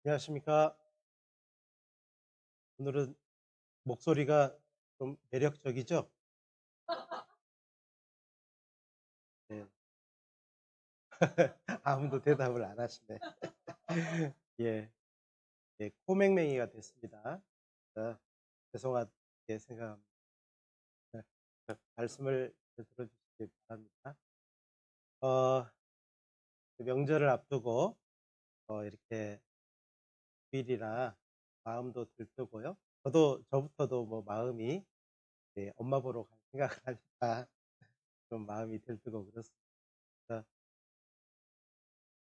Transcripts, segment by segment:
안녕하십니까. 오늘은 목소리가 좀 매력적이죠? 네. 아무도 대답을 안 하시네. 예. 예, 코맹맹이가 됐습니다. 죄송하게 생각합니다. 말씀을 들어주시기 바랍니다. 어, 명절을 앞두고 이렇게 주일이라 마음도 들뜨고요. 저부터도 뭐 마음이, 엄마 보러 갈 생각을 하니까 좀 마음이 들뜨고 그렇습니다.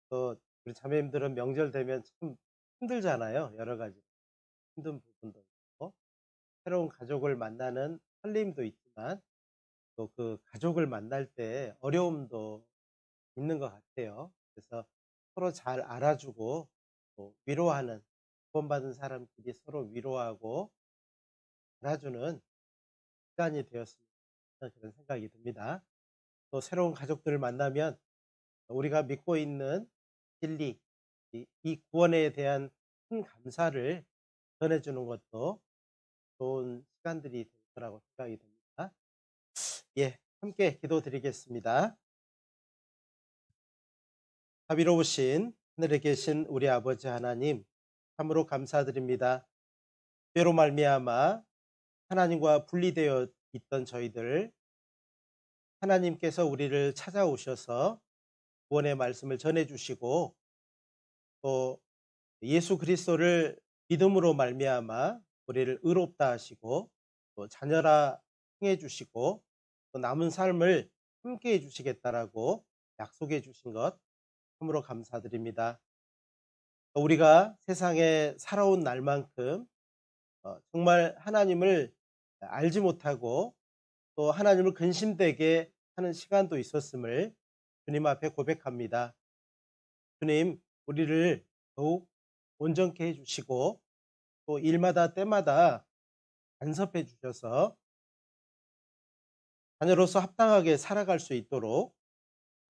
또 우리 자매님들은 명절 되면 참 힘들잖아요. 여러 가지 힘든 부분도 있고 새로운 가족을 만나는 설렘도 있지만 또 그 가족을 만날 때 어려움도 있는 것 같아요. 그래서 서로 잘 알아주고 또 위로하는, 구원받은 사람끼리 서로 위로하고 알아주는 시간이 되었으면 하는 그런 생각이 듭니다. 또 새로운 가족들을 만나면 우리가 믿고 있는 진리, 이 구원에 대한 큰 감사를 전해주는 것도 좋은 시간들이 될 거라고 생각이 됩니다. 예, 함께 기도드리겠습니다. 자비로우신 하늘에 계신 우리 아버지 하나님, 참으로 감사드립니다. 죄로 말미암아 하나님과 분리되어 있던 저희들, 하나님께서 우리를 찾아오셔서 구원의 말씀을 전해주시고 또 예수 그리스도를 믿음으로 말미암아 우리를 의롭다 하시고 또 자녀라 행해 주시고 또 남은 삶을 함께 해 주시겠다라고 약속해 주신 것 참으로 감사드립니다. 우리가 세상에 살아온 날만큼 정말 하나님을 알지 못하고 또 하나님을 근심되게 하는 시간도 있었음을 주님 앞에 고백합니다. 주님, 우리를 더욱 온전케 해 주시고 또 일마다 때마다 간섭해 주셔서 자녀로서 합당하게 살아갈 수 있도록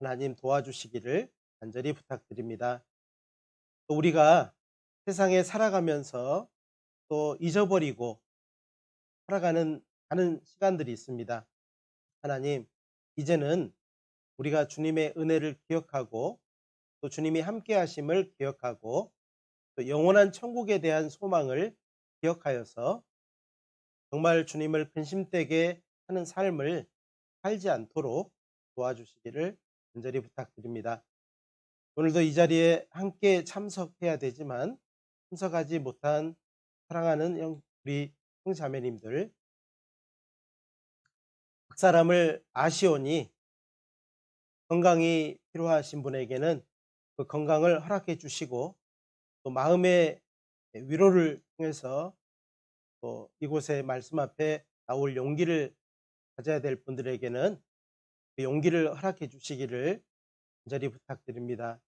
하나님 도와주시기를 간절히 부탁드립니다. 또 우리가 세상에 살아가면서 또 잊어버리고 살아가는 많은 시간들이 있습니다. 하나님, 이제는 우리가 주님의 은혜를 기억하고 또 주님이 함께 하심을 기억하고 또 영원한 천국에 대한 소망을 기억하여서 정말 주님을 근심되게 하는 삶을 살지 않도록 도와주시기를 간절히 부탁드립니다. 오늘도 이 자리에 함께 참석해야 되지만 참석하지 못한 사랑하는 우리 형제자매님들, 각 사람을 아시오니 건강이 필요하신 분에게는 그 건강을 허락해 주시고 또 마음의 위로를 통해서 또 이곳에 말씀 앞에 나올 용기를 가져야 될 분들에게는 그 용기를 허락해 주시기를 간절히 부탁드립니다.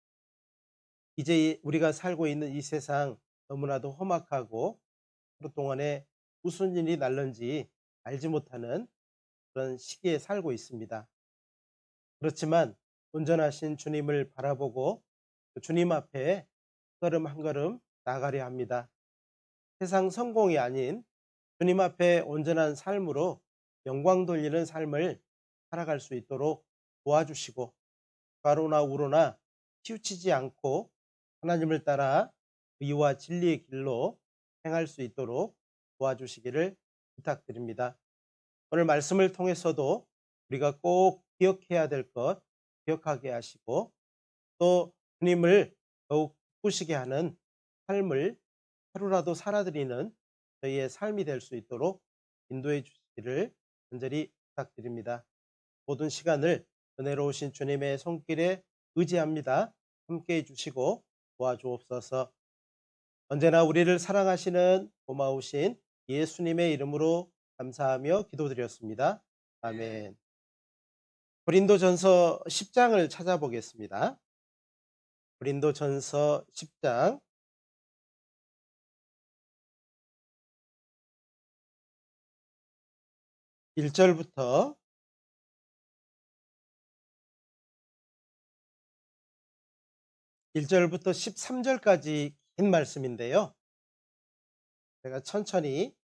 이제 우리가 살고 있는 이 세상 너무나도 험악하고 하루 동안에 무슨 일이 날런지 알지 못하는 그런 시기에 살고 있습니다. 그렇지만 온전하신 주님을 바라보고 주님 앞에 걸음 한 걸음 나가려 합니다. 세상 성공이 아닌 주님 앞에 온전한 삶으로 영광 돌리는 삶을 살아갈 수 있도록 도와주시고 좌로나 우로나 치우치지 않고 하나님을 따라 의와 진리의 길로 행할 수 있도록 도와주시기를 부탁드립니다. 오늘 말씀을 통해서도 우리가 꼭 기억해야 될 것 기억하게 하시고 또 주님을 더욱 기쁘시게 하는 삶을 하루라도 살아드리는 저희의 삶이 될 수 있도록 인도해 주시기를 간절히 부탁드립니다. 모든 시간을 은혜로우신 주님의 손길에 의지합니다. 함께해 주시고 도와주옵소서. 언제나 우리를 사랑하시는 고마우신 예수님의 이름으로 감사하며 기도드렸습니다. 아멘. 고린도전서 10장을 찾아보겠습니다. 고린도전서 10장 1절부터 13절까지 긴 말씀인데요. 제가 천천히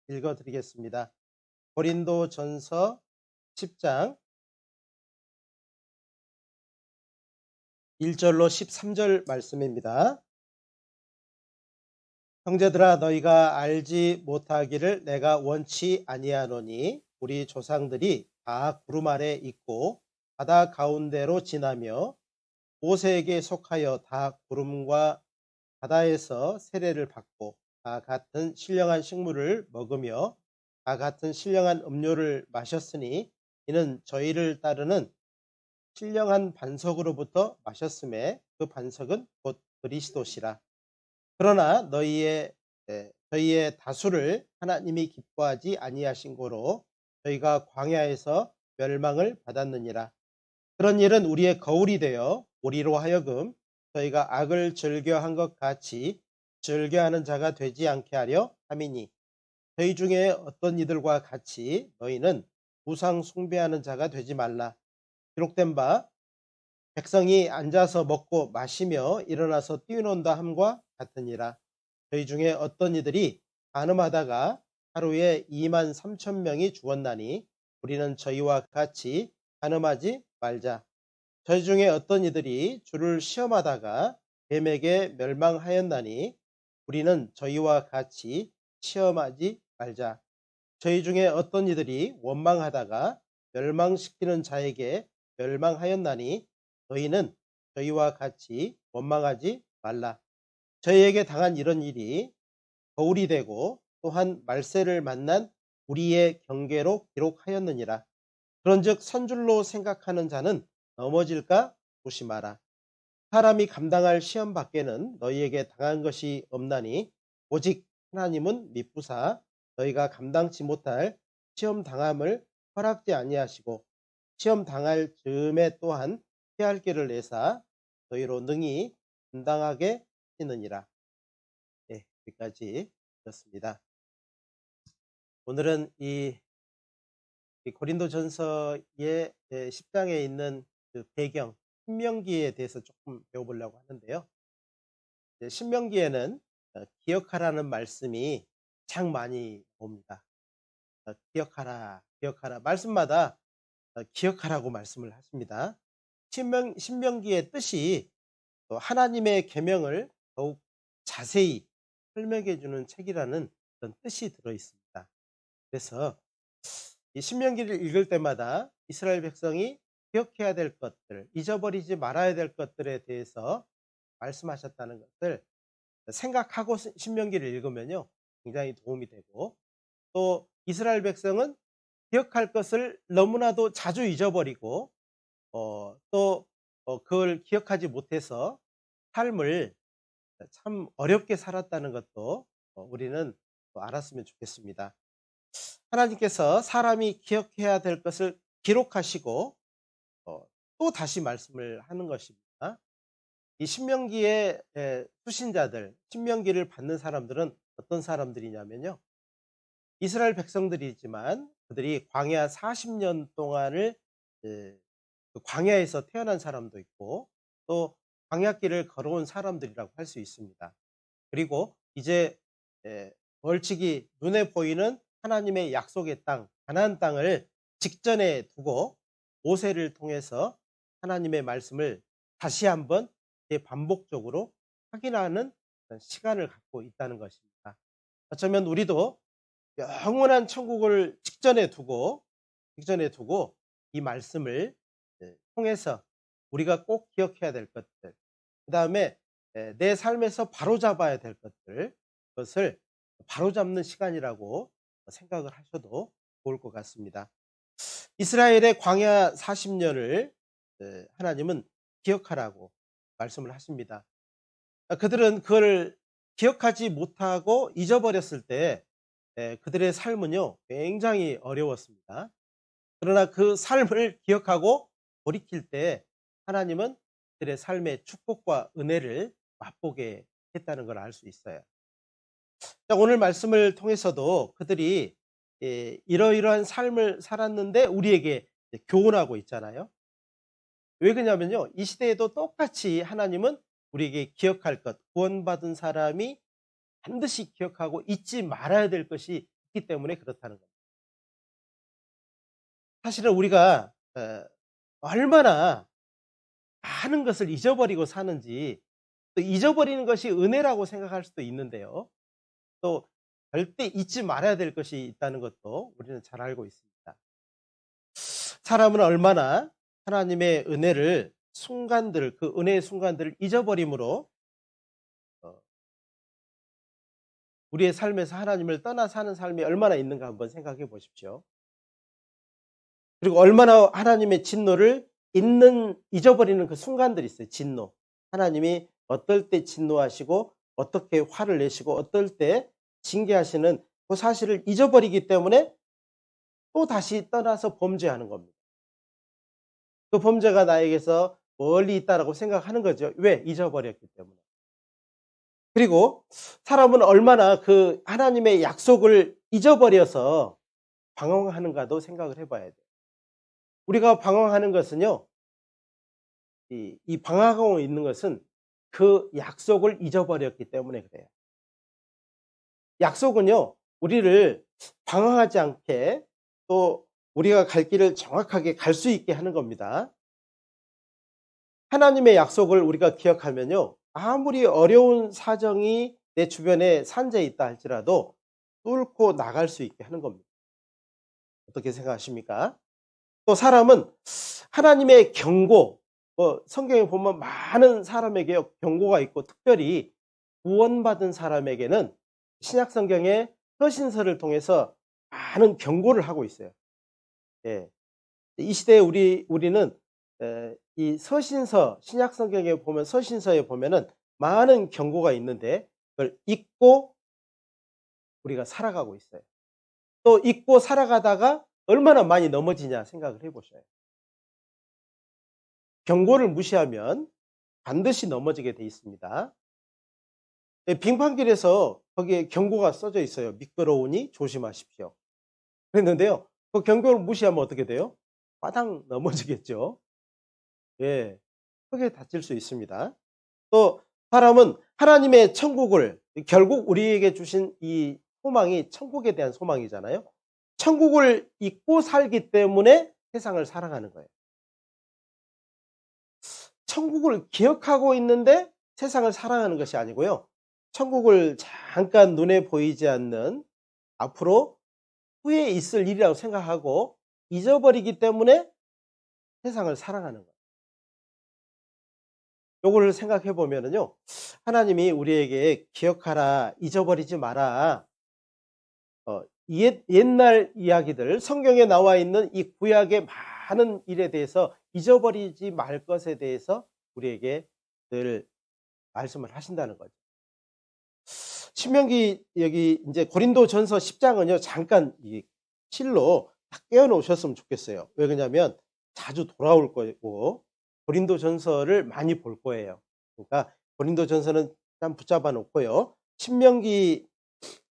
읽어 드리겠습니다. 고린도전서 10장 1절로 13절 말씀입니다. 형제들아 너희가 알지 못하기를 내가 원치 아니하노니 우리 조상들이 다 구름 아래 있고 바다 가운데로 지나며 모세에게 속하여 다 구름과 바다에서 세례를 받고 다 같은 신령한 식물을 먹으며 다 같은 신령한 음료를 마셨으니 이는 저희를 따르는 신령한 반석으로부터 마셨음에 그 반석은 곧 그리스도시라. 그러나 저희의 다수를 하나님이 기뻐하지 아니하신 고로 저희가 광야에서 멸망을 받았느니라. 그런 일은 우리의 거울이 되어 우리로 하여금 저희가 악을 즐겨한 것 같이 즐겨하는 자가 되지 않게 하려 함이니 저희 중에 어떤 이들과 같이 너희는 우상 숭배하는 자가 되지 말라. 기록된 바 백성이 앉아서 먹고 마시며 일어나서 뛰어논다 함과 같으니라. 저희 중에 어떤 이들이 간음하다가 하루에 2만 3천 명이 죽었나니 우리는 저희와 같이 간음하지 말자. 저희 중에 어떤 이들이 주를 시험하다가 뱀에게 멸망하였나니 우리는 저희와 같이 시험하지 말자. 저희 중에 어떤 이들이 원망하다가 멸망시키는 자에게 멸망하였나니 너희는 저희와 같이 원망하지 말라. 저희에게 당한 이런 일이 거울이 되고 또한 말세를 만난 우리의 경계로 기록하였느니라. 그런즉 선줄로 생각하는 자는 넘어질까 조심하라. 사람이 감당할 시험 밖에는 너희에게 당한 것이 없나니 오직 하나님은 미쁘사 너희가 감당치 못할 시험 당함을 허락지 아니하시고 시험 당할 즈음에 또한 피할 길을 내사 너희로 능히 감당하게 하시느니라. 네, 여기까지 읽었습니다. 오늘은 이 고린도전서의 10장에 있는 그 배경 신명기에 대해서 조금 배워보려고 하는데요. 신명기에는 기억하라는 말씀이 참 많이 옵니다. 기억하라, 기억하라. 말씀마다 기억하라고 말씀을 하십니다. 신명기의 뜻이 또 하나님의 계명을 더욱 자세히 설명해 주는 책이라는 그런 뜻이 들어 있습니다. 그래서 이 신명기를 읽을 때마다 이스라엘 백성이 기억해야 될 것들, 잊어버리지 말아야 될 것들에 대해서 말씀하셨다는 것을 생각하고 신명기를 읽으면요 굉장히 도움이 되고, 또 이스라엘 백성은 기억할 것을 너무나도 자주 잊어버리고 또 그걸 기억하지 못해서 삶을 참 어렵게 살았다는 것도 우리는 또 알았으면 좋겠습니다. 하나님께서 사람이 기억해야 될 것을 기록하시고 또 다시 말씀을 하는 것입니다. 이 신명기의 수신자들, 신명기를 받는 사람들은 어떤 사람들이냐면요, 이스라엘 백성들이지만 그들이 광야 40년 동안을 그 광야에서 태어난 사람도 있고 또 광야길을 걸어온 사람들이라고 할 수 있습니다. 그리고 이제 벌칙이 눈에 보이는 하나님의 약속의 땅, 가나안 땅을 직전에 두고 모세를 통해서 하나님의 말씀을 다시 한번 반복적으로 확인하는 시간을 갖고 있다는 것입니다. 어쩌면 우리도 영원한 천국을 직전에 두고 이 말씀을 통해서 우리가 꼭 기억해야 될 것들, 그 다음에 내 삶에서 바로잡아야 될 것들, 그것을 바로잡는 시간이라고 생각을 하셔도 좋을 것 같습니다. 이스라엘의 광야 40년을 하나님은 기억하라고 말씀을 하십니다. 그들은 그걸 기억하지 못하고 잊어버렸을 때 그들의 삶은요 굉장히 어려웠습니다. 그러나 그 삶을 기억하고 돌이킬 때 하나님은 그들의 삶의 축복과 은혜를 맛보게 했다는 걸 알 수 있어요. 오늘 말씀을 통해서도 그들이 이러이러한 삶을 살았는데 우리에게 교훈하고 있잖아요. 왜 그러냐면요, 이 시대에도 똑같이 하나님은 우리에게 기억할 것, 구원받은 사람이 반드시 기억하고 잊지 말아야 될 것이 있기 때문에 그렇다는 겁니다. 사실은 우리가 얼마나 많은 것을 잊어버리고 사는지, 또 잊어버리는 것이 은혜라고 생각할 수도 있는데요. 또 절대 잊지 말아야 될 것이 있다는 것도 우리는 잘 알고 있습니다. 사람은 얼마나 하나님의 은혜를 그 은혜의 순간들을 잊어버림으로 어, 우리의 삶에서 하나님을 떠나 사는 삶이 얼마나 있는가 한번 생각해 보십시오. 그리고 얼마나 하나님의 진노를 잊어버리는 그 순간들이 있어요. 진노. 하나님이 어떨 때 진노하시고 어떻게 화를 내시고 어떨 때 징계하시는 그 사실을 잊어버리기 때문에 또 다시 떠나서 범죄하는 겁니다. 그 범죄가 나에게서 멀리 있다라고 생각하는 거죠. 왜? 잊어버렸기 때문에. 그리고 사람은 얼마나 그 하나님의 약속을 잊어버려서 방황하는가도 생각을 해봐야 돼요. 우리가 방황하는 것은요, 이 방황하고 있는 것은 그 약속을 잊어버렸기 때문에 그래요. 약속은요, 우리를 방황하지 않게 또 우리가 갈 길을 정확하게 갈 수 있게 하는 겁니다. 하나님의 약속을 우리가 기억하면요, 아무리 어려운 사정이 내 주변에 산재해 있다 할지라도 뚫고 나갈 수 있게 하는 겁니다. 어떻게 생각하십니까? 또 사람은 하나님의 경고, 성경에 보면 많은 사람에게 경고가 있고 특별히 구원받은 사람에게는 신약 성경의 서신서를 통해서 많은 경고를 하고 있어요. 예. 이 시대에 우리는 이 서신서, 신약 성경에 보면 서신서에 보면은 많은 경고가 있는데 그걸 잊고 우리가 살아가고 있어요. 또 잊고 살아가다가 얼마나 많이 넘어지냐 생각을 해 보셔요. 경고를 무시하면 반드시 넘어지게 돼 있습니다. 예, 빙판길에서 거기에 경고가 써져 있어요. 미끄러우니 조심하십시오. 그랬는데요. 그 경고를 무시하면 어떻게 돼요? 바당 넘어지겠죠. 예. 크게 다칠 수 있습니다. 또 사람은 하나님의 천국을 결국 우리에게 주신 이 소망이 천국에 대한 소망이잖아요. 천국을 잊고 살기 때문에 세상을 살아가는 거예요. 천국을 기억하고 있는데 세상을 살아가는 것이 아니고요. 천국을 잠깐 눈에 보이지 않는 앞으로 후에 있을 일이라고 생각하고 잊어버리기 때문에 세상을 살아가는 거예요. 요거를 생각해 보면은요. 하나님이 우리에게 기억하라, 잊어버리지 마라. 옛날 이야기들, 성경에 나와 있는 이 구약의 많은 일에 대해서 잊어버리지 말 것에 대해서 우리에게 늘 말씀을 하신다는 거죠. 신명기 여기 이제 고린도전서 10장은요. 잠깐 이 실로 딱 떼어 놓으셨으면 좋겠어요. 왜 그러냐면 자주 돌아올 거고 고린도전서를 많이 볼 거예요. 그러니까 고린도전서는 좀 붙잡아 놓고요. 신명기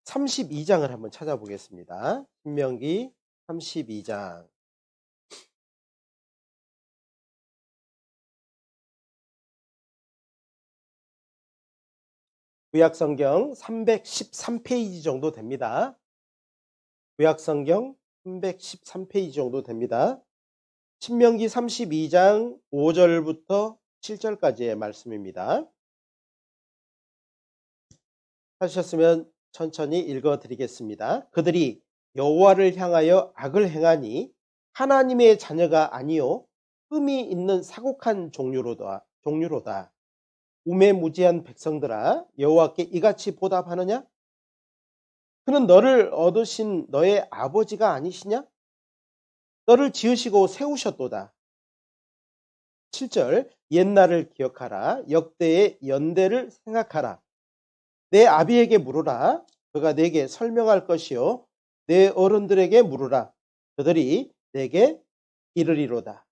32장을 한번 찾아보겠습니다. 신명기 32장. 구약성경 313페이지 정도 됩니다. 구약성경 313페이지 정도 됩니다. 신명기 32장 5절부터 7절까지의 말씀입니다. 하셨으면 천천히 읽어 드리겠습니다. 그들이 여호와를 향하여 악을 행하니 하나님의 자녀가 아니요 흠이 있는 사곡한 종류로다. 우매무지한 백성들아 여호와께 이같이 보답하느냐? 그는 너를 얻으신 너의 아버지가 아니시냐? 너를 지으시고 세우셨도다. 7절 옛날을 기억하라. 역대의 연대를 생각하라. 내 아비에게 물으라. 그가 내게 설명할 것이요 내 어른들에게 물으라. 그들이 내게 이르리로다.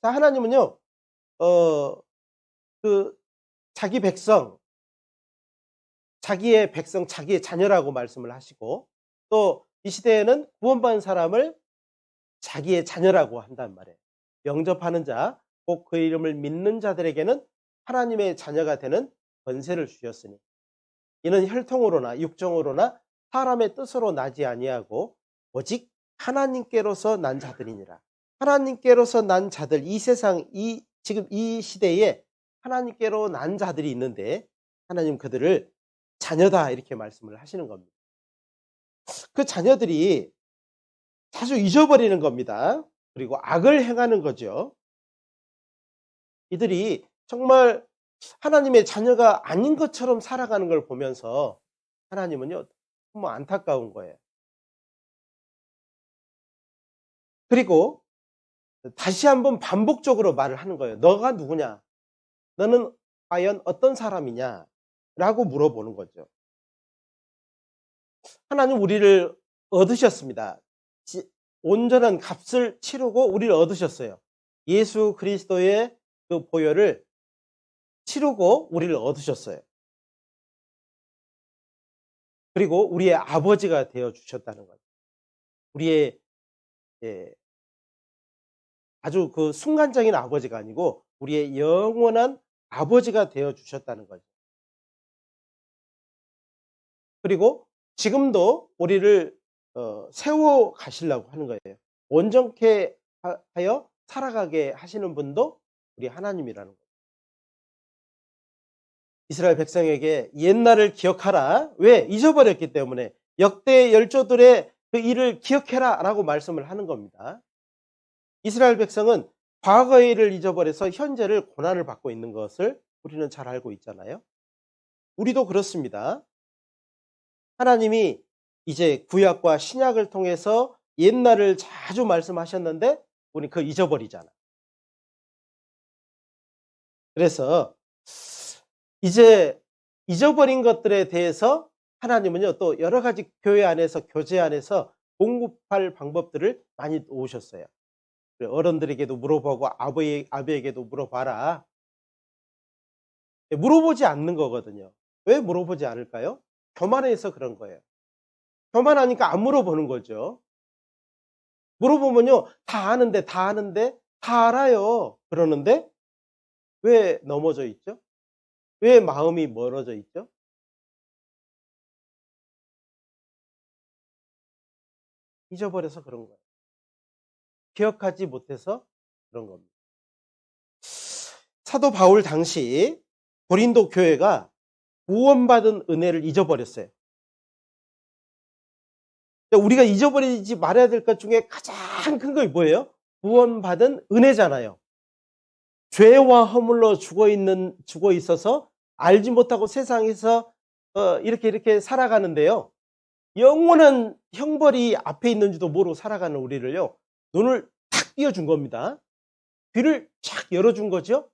자, 하나님은요 그 자기 백성, 자기의 자녀라고 말씀을 하시고 또 이 시대에는 구원받은 사람을 자기의 자녀라고 한단 말이에요. 영접하는 자, 꼭 그 이름을 믿는 자들에게는 하나님의 자녀가 되는 권세를 주셨으니 이는 혈통으로나 육정으로나 사람의 뜻으로 나지 아니하고 오직 하나님께로서 난 자들이니라. 하나님께로서 난 자들, 이 세상, 지금 이 시대에 하나님께로 난 자들이 있는데 하나님 그들을 자녀다 이렇게 말씀을 하시는 겁니다. 그 자녀들이 자주 잊어버리는 겁니다. 그리고 악을 행하는 거죠. 이들이 정말 하나님의 자녀가 아닌 것처럼 살아가는 걸 보면서 하나님은요, 너무 안타까운 거예요. 그리고 다시 한번 반복적으로 말을 하는 거예요. 너가 누구냐? 너는 과연 어떤 사람이냐? 라고 물어보는 거죠. 하나님 우리를 얻으셨습니다. 온전한 값을 치르고 우리를 얻으셨어요. 예수 그리스도의 그 보혈을 치르고 우리를 얻으셨어요. 그리고 우리의 아버지가 되어 주셨다는 거죠. 우리의 아주 그 순간적인 아버지가 아니고 우리의 영원한 아버지가 되어 주셨다는 거죠. 그리고 지금도 우리를 세워 가시려고 하는 거예요. 온전케 하여 살아가게 하시는 분도 우리 하나님이라는 거예요. 이스라엘 백성에게 옛날을 기억하라. 왜? 잊어버렸기 때문에. 역대 열조들의 그 일을 기억해라 라고 말씀을 하는 겁니다. 이스라엘 백성은 과거의 일을 잊어버려서 현재를 고난을 받고 있는 것을 우리는 잘 알고 있잖아요. 우리도 그렇습니다. 하나님이 이제 구약과 신약을 통해서 옛날을 자주 말씀하셨는데 우리 그거 잊어버리잖아. 그래서 이제 잊어버린 것들에 대해서 하나님은요 또 여러 가지 교회 안에서 교제 안에서 공급할 방법들을 많이 놓으셨어요. 어른들에게도 물어보고 아버에게도 물어봐라. 물어보지 않는 거거든요. 왜 물어보지 않을까요? 교만해서 그런 거예요. 교만하니까 안 물어보는 거죠. 물어보면요 다 아는데 다 알아요. 그러는데 왜 넘어져 있죠? 왜 마음이 멀어져 있죠? 잊어버려서 그런 거예요. 기억하지 못해서 그런 겁니다. 사도 바울 당시 고린도 교회가 구원받은 은혜를 잊어버렸어요. 우리가 잊어버리지 말아야 될 것 중에 가장 큰 게 뭐예요? 구원받은 은혜잖아요. 죄와 허물로 죽어 있어서 알지 못하고 세상에서 이렇게 살아가는데요. 영원한 형벌이 앞에 있는지도 모르고 살아가는 우리를요. 눈을 탁 띄워준 겁니다. 귀를 쫙 열어준 거죠.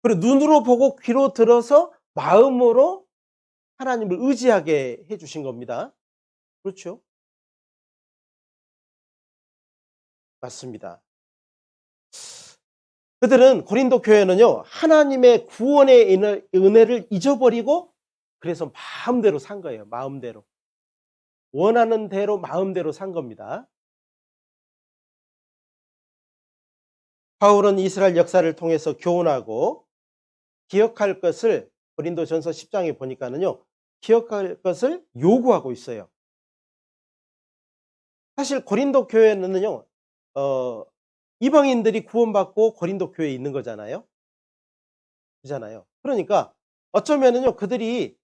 그리고 눈으로 보고 귀로 들어서 마음으로 하나님을 의지하게 해주신 겁니다. 그렇죠? 맞습니다. 그들은 고린도 교회는요. 하나님의 구원의 은혜를 잊어버리고 그래서 마음대로 산 거예요. 마음대로. 원하는 대로 마음대로 산 겁니다. 바울은 이스라엘 역사를 통해서 교훈하고 기억할 것을 고린도전서 10장에 보니까는요. 기억할 것을 요구하고 있어요. 사실 고린도 교회는요. 이방인들이 구원받고 고린도 교회에 있는 거잖아요. 그잖아요. 그러니까 어쩌면은요. 그들이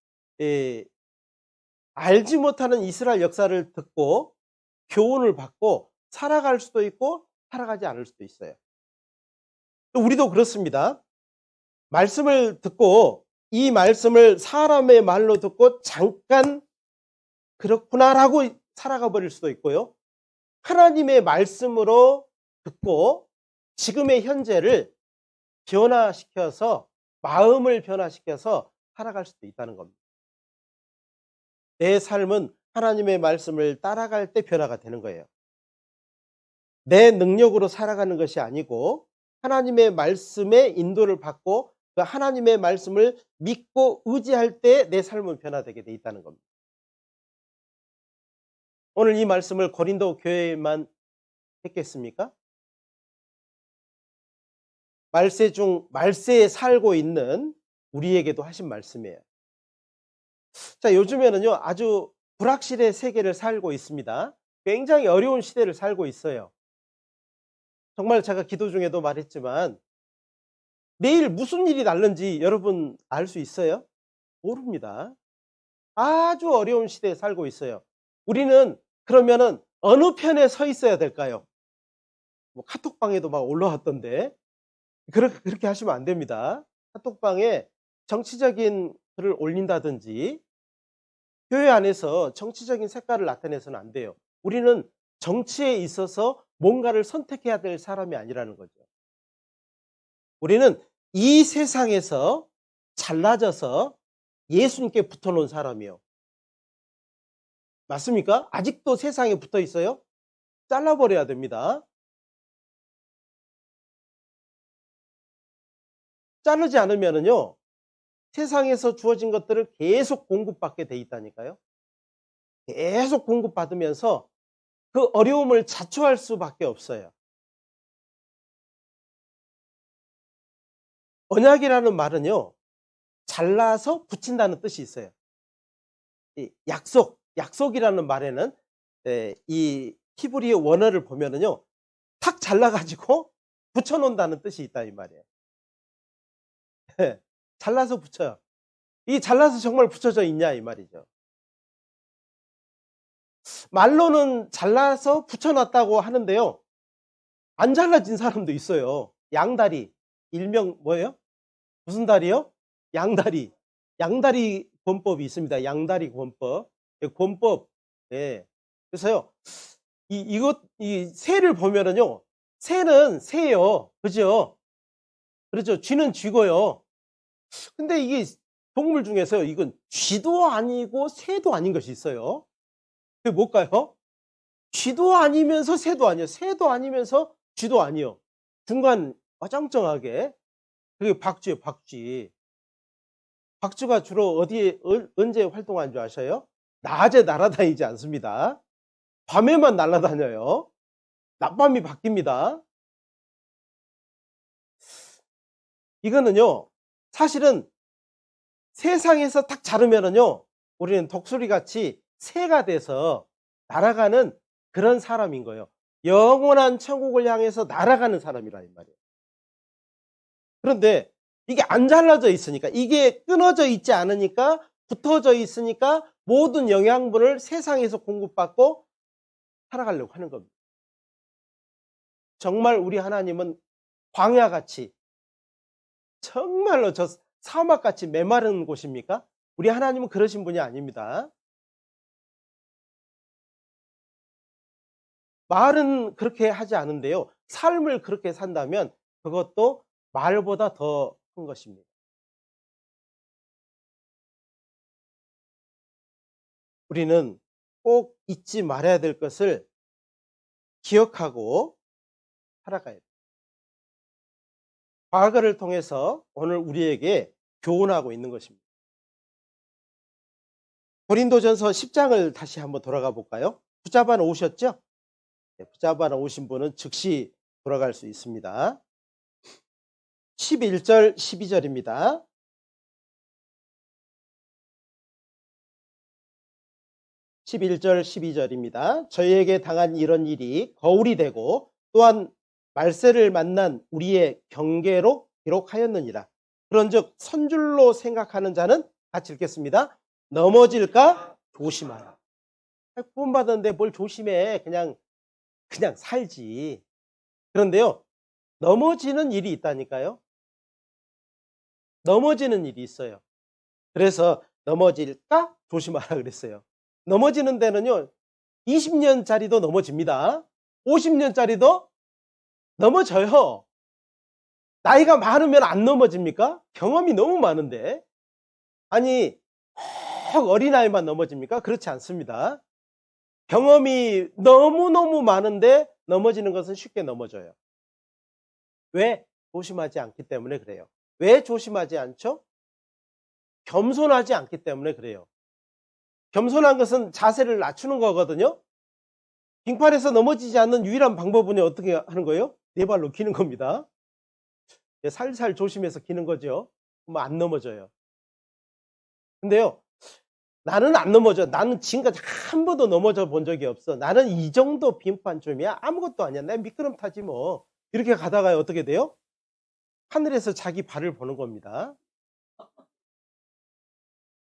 알지 못하는 이스라엘 역사를 듣고 교훈을 받고 살아갈 수도 있고 살아가지 않을 수도 있어요. 또 우리도 그렇습니다. 말씀을 듣고 이 말씀을 사람의 말로 듣고 잠깐 그렇구나라고 살아가 버릴 수도 있고요. 하나님의 말씀으로 듣고 지금의 현재를 변화시켜서 마음을 변화시켜서 살아갈 수도 있다는 겁니다. 내 삶은 하나님의 말씀을 따라갈 때 변화가 되는 거예요. 내 능력으로 살아가는 것이 아니고 하나님의 말씀에 인도를 받고 그 하나님의 말씀을 믿고 의지할 때 내 삶은 변화되게 돼 있다는 겁니다. 오늘 이 말씀을 고린도 교회에만 했겠습니까? 말세 중 말세에 살고 있는 우리에게도 하신 말씀이에요. 자, 요즘에는요, 아주 불확실의 세계를 살고 있습니다. 굉장히 어려운 시대를 살고 있어요. 정말 제가 기도 중에도 말했지만 내일 무슨 일이 날는지 여러분 알 수 있어요? 모릅니다. 아주 어려운 시대에 살고 있어요. 우리는 그러면은 어느 편에 서 있어야 될까요? 뭐 카톡방에도 막 올라왔던데 그렇게 하시면 안 됩니다. 카톡방에 정치적인 글을 올린다든지 교회 안에서 정치적인 색깔을 나타내서는 안 돼요. 우리는 정치에 있어서 뭔가를 선택해야 될 사람이 아니라는 거죠. 우리는 이 세상에서 잘나져서 예수님께 붙어놓은 사람이요. 맞습니까? 아직도 세상에 붙어 있어요? 잘라버려야 됩니다. 자르지 않으면은요, 세상에서 주어진 것들을 계속 공급받게 돼 있다니까요. 계속 공급받으면서 그 어려움을 자초할 수밖에 없어요. 언약이라는 말은요, 잘라서 붙인다는 뜻이 있어요. 이 약속이라는 말에는 이 히브리어 원어를 보면은요, 탁 잘라가지고 붙여놓는다는 뜻이 있다 이 말이에요. 잘라서 붙여요. 이 잘라서 정말 붙여져 있냐 이 말이죠. 말로는 잘라서 붙여놨다고 하는데요, 안 잘라진 사람도 있어요. 양다리, 일명 뭐예요? 무슨 다리요? 양다리. 양다리 권법이 있습니다. 양다리 권법. 권법. 예. 그래서요, 이 새를 보면은요, 새는 새예요. 그죠? 그렇죠. 쥐는 쥐고요. 근데 이게 동물 중에서 이건 쥐도 아니고 새도 아닌 것이 있어요. 그게 뭘까요? 쥐도 아니면서 새도 아니에요. 새도 아니면서 쥐도 아니요. 중간 어정쩡하게. 그게 박쥐예요, 박쥐. 박쥐가 주로 어디에 언제 활동하는 줄 아셔요? 낮에 날아다니지 않습니다. 밤에만 날아다녀요. 낮밤이 바뀝니다. 이거는요, 사실은 세상에서 딱 자르면은요, 우리는 독수리 같이 새가 돼서 날아가는 그런 사람인 거예요. 영원한 천국을 향해서 날아가는 사람이라 이 말이에요. 그런데 이게 안 잘라져 있으니까, 이게 끊어져 있지 않으니까, 붙어져 있으니까 모든 영양분을 세상에서 공급받고 살아가려고 하는 겁니다. 정말 우리 하나님은 광야같이, 정말로 저 사막같이 메마른 곳입니까? 우리 하나님은 그러신 분이 아닙니다. 말은 그렇게 하지 않은데요, 삶을 그렇게 산다면 그것도 말보다 더 큰 것입니다. 우리는 꼭 잊지 말아야 될 것을 기억하고 살아가야 돼요. 과거를 통해서 오늘 우리에게 교훈하고 있는 것입니다. 고린도전서 10장을 다시 한번 돌아가 볼까요? 붙잡아 놓으셨죠? 네, 붙잡아 놓으신 분은 즉시 돌아갈 수 있습니다. 11절 12절입니다. 11절 12절입니다. 저희에게 당한 이런 일이 거울이 되고 또한 말세를 만난 우리의 경계로 기록하였느니라. 그런즉 선줄로 생각하는 자는 같이 읽겠습니다. 넘어질까 조심하라. 구원받았는데 뭘 조심해. 그냥 살지. 그런데요, 넘어지는 일이 있다니까요. 넘어지는 일이 있어요. 그래서 넘어질까 조심하라 그랬어요. 넘어지는 데는요, 20년짜리도 넘어집니다. 50년짜리도 넘어져요. 나이가 많으면 안 넘어집니까? 경험이 너무 많은데. 아니, 혹 어린아이만 넘어집니까? 그렇지 않습니다. 경험이 너무너무 많은데 넘어지는 것은 쉽게 넘어져요. 왜? 조심하지 않기 때문에 그래요. 왜 조심하지 않죠? 겸손하지 않기 때문에 그래요. 겸손한 것은 자세를 낮추는 거거든요. 빙판에서 넘어지지 않는 유일한 방법은 어떻게 하는 거예요? 네 발로 기는 겁니다. 살살 조심해서 기는 거죠. 그러면 안 넘어져요. 근데요, 나는 안 넘어져. 나는 지금까지 한 번도 넘어져 본 적이 없어. 나는 이 정도 빈판쯤이야 아무것도 아니야. 내가 미끄럼 타지 뭐. 이렇게 가다가 어떻게 돼요? 하늘에서 자기 발을 보는 겁니다.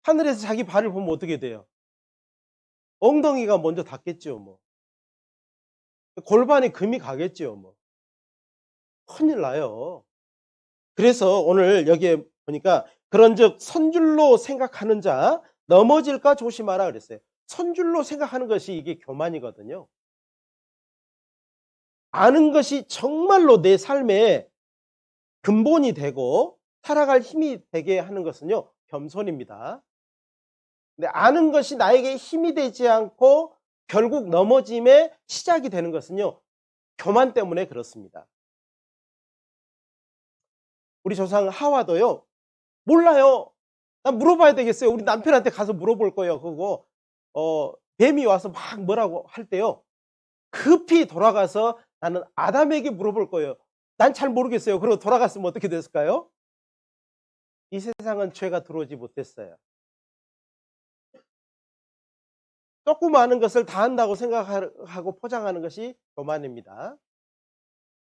하늘에서 자기 발을 보면 어떻게 돼요? 엉덩이가 먼저 닿겠죠 뭐. 골반에 금이 가겠죠 뭐. 큰일 나요. 그래서 오늘 여기에 보니까 그런즉 선줄로 생각하는 자 넘어질까 조심하라 그랬어요. 선줄로 생각하는 것이 이게 교만이거든요. 아는 것이 정말로 내 삶의 근본이 되고 살아갈 힘이 되게 하는 것은요, 겸손입니다. 근데 아는 것이 나에게 힘이 되지 않고 결국 넘어짐의 시작이 되는 것은요, 교만 때문에 그렇습니다. 우리 조상 하와도요, 몰라요. 난 물어봐야 되겠어요. 우리 남편한테 가서 물어볼 거예요. 그거 뱀이 와서 막 뭐라고 할 때요, 급히 돌아가서 나는 아담에게 물어볼 거예요. 난 잘 모르겠어요. 그러고 돌아갔으면 어떻게 됐을까요? 이 세상은 죄가 들어오지 못했어요. 조금 아는 것을 다 안다고 생각하고 포장하는 것이 교만입니다.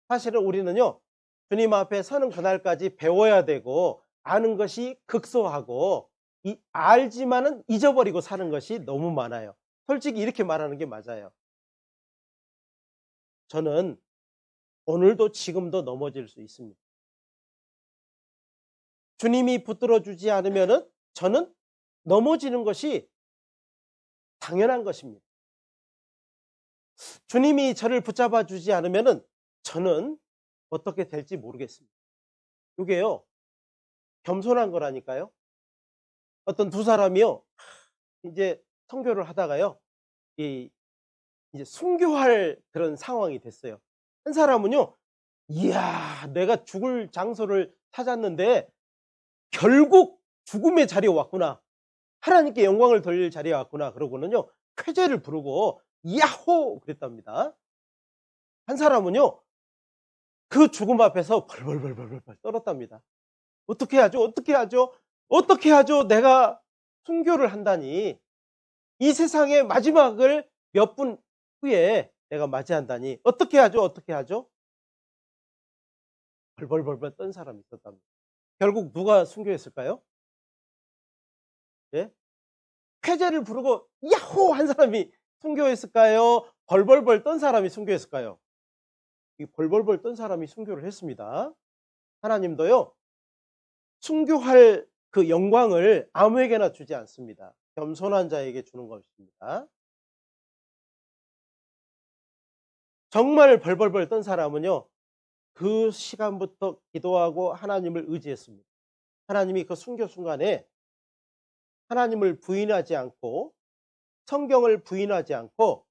사실은 우리는요, 주님 앞에 서는 그날까지 배워야 되고 아는 것이 극소하고 알지만은 잊어버리고 사는 것이 너무 많아요. 솔직히 이렇게 말하는 게 맞아요. 저는 오늘도 지금도 넘어질 수 있습니다. 주님이 붙들어 주지 않으면은 저는 넘어지는 것이 당연한 것입니다. 주님이 저를 붙잡아 주지 않으면은 저는 어떻게 될지 모르겠습니다. 이게요, 겸손한 거라니까요. 어떤 두 사람이요, 이제 선교를 하다가요, 이제 순교할 그런 상황이 됐어요. 한 사람은요, 이야, 내가 죽을 장소를 찾았는데 결국 죽음의 자리에 왔구나. 하나님께 영광을 돌릴 자리에 왔구나. 그러고는요, 쾌재를 부르고 야호 그랬답니다. 한 사람은요, 그 죽음 앞에서 벌벌벌벌 떨었답니다. 어떻게 하죠? 어떻게 하죠? 어떻게 하죠? 내가 순교를 한다니. 이 세상의 마지막을 몇 분 후에 내가 맞이한다니. 어떻게 하죠? 어떻게 하죠? 벌벌벌벌 떤 사람이 있었답니다. 결국 누가 순교했을까요? 예? 쾌재를 부르고 야호 한 사람이 순교했을까요? 벌벌벌 떤 사람이 순교했을까요? 이 벌벌벌 떤 사람이 순교를 했습니다. 하나님도요, 순교할 그 영광을 아무에게나 주지 않습니다. 겸손한 자에게 주는 것입니다. 정말 벌벌벌 떤 사람은요, 그 시간부터 기도하고 하나님을 의지했습니다. 하나님이 그 순교 순간에 하나님을 부인하지 않고 성경을 부인하지 않고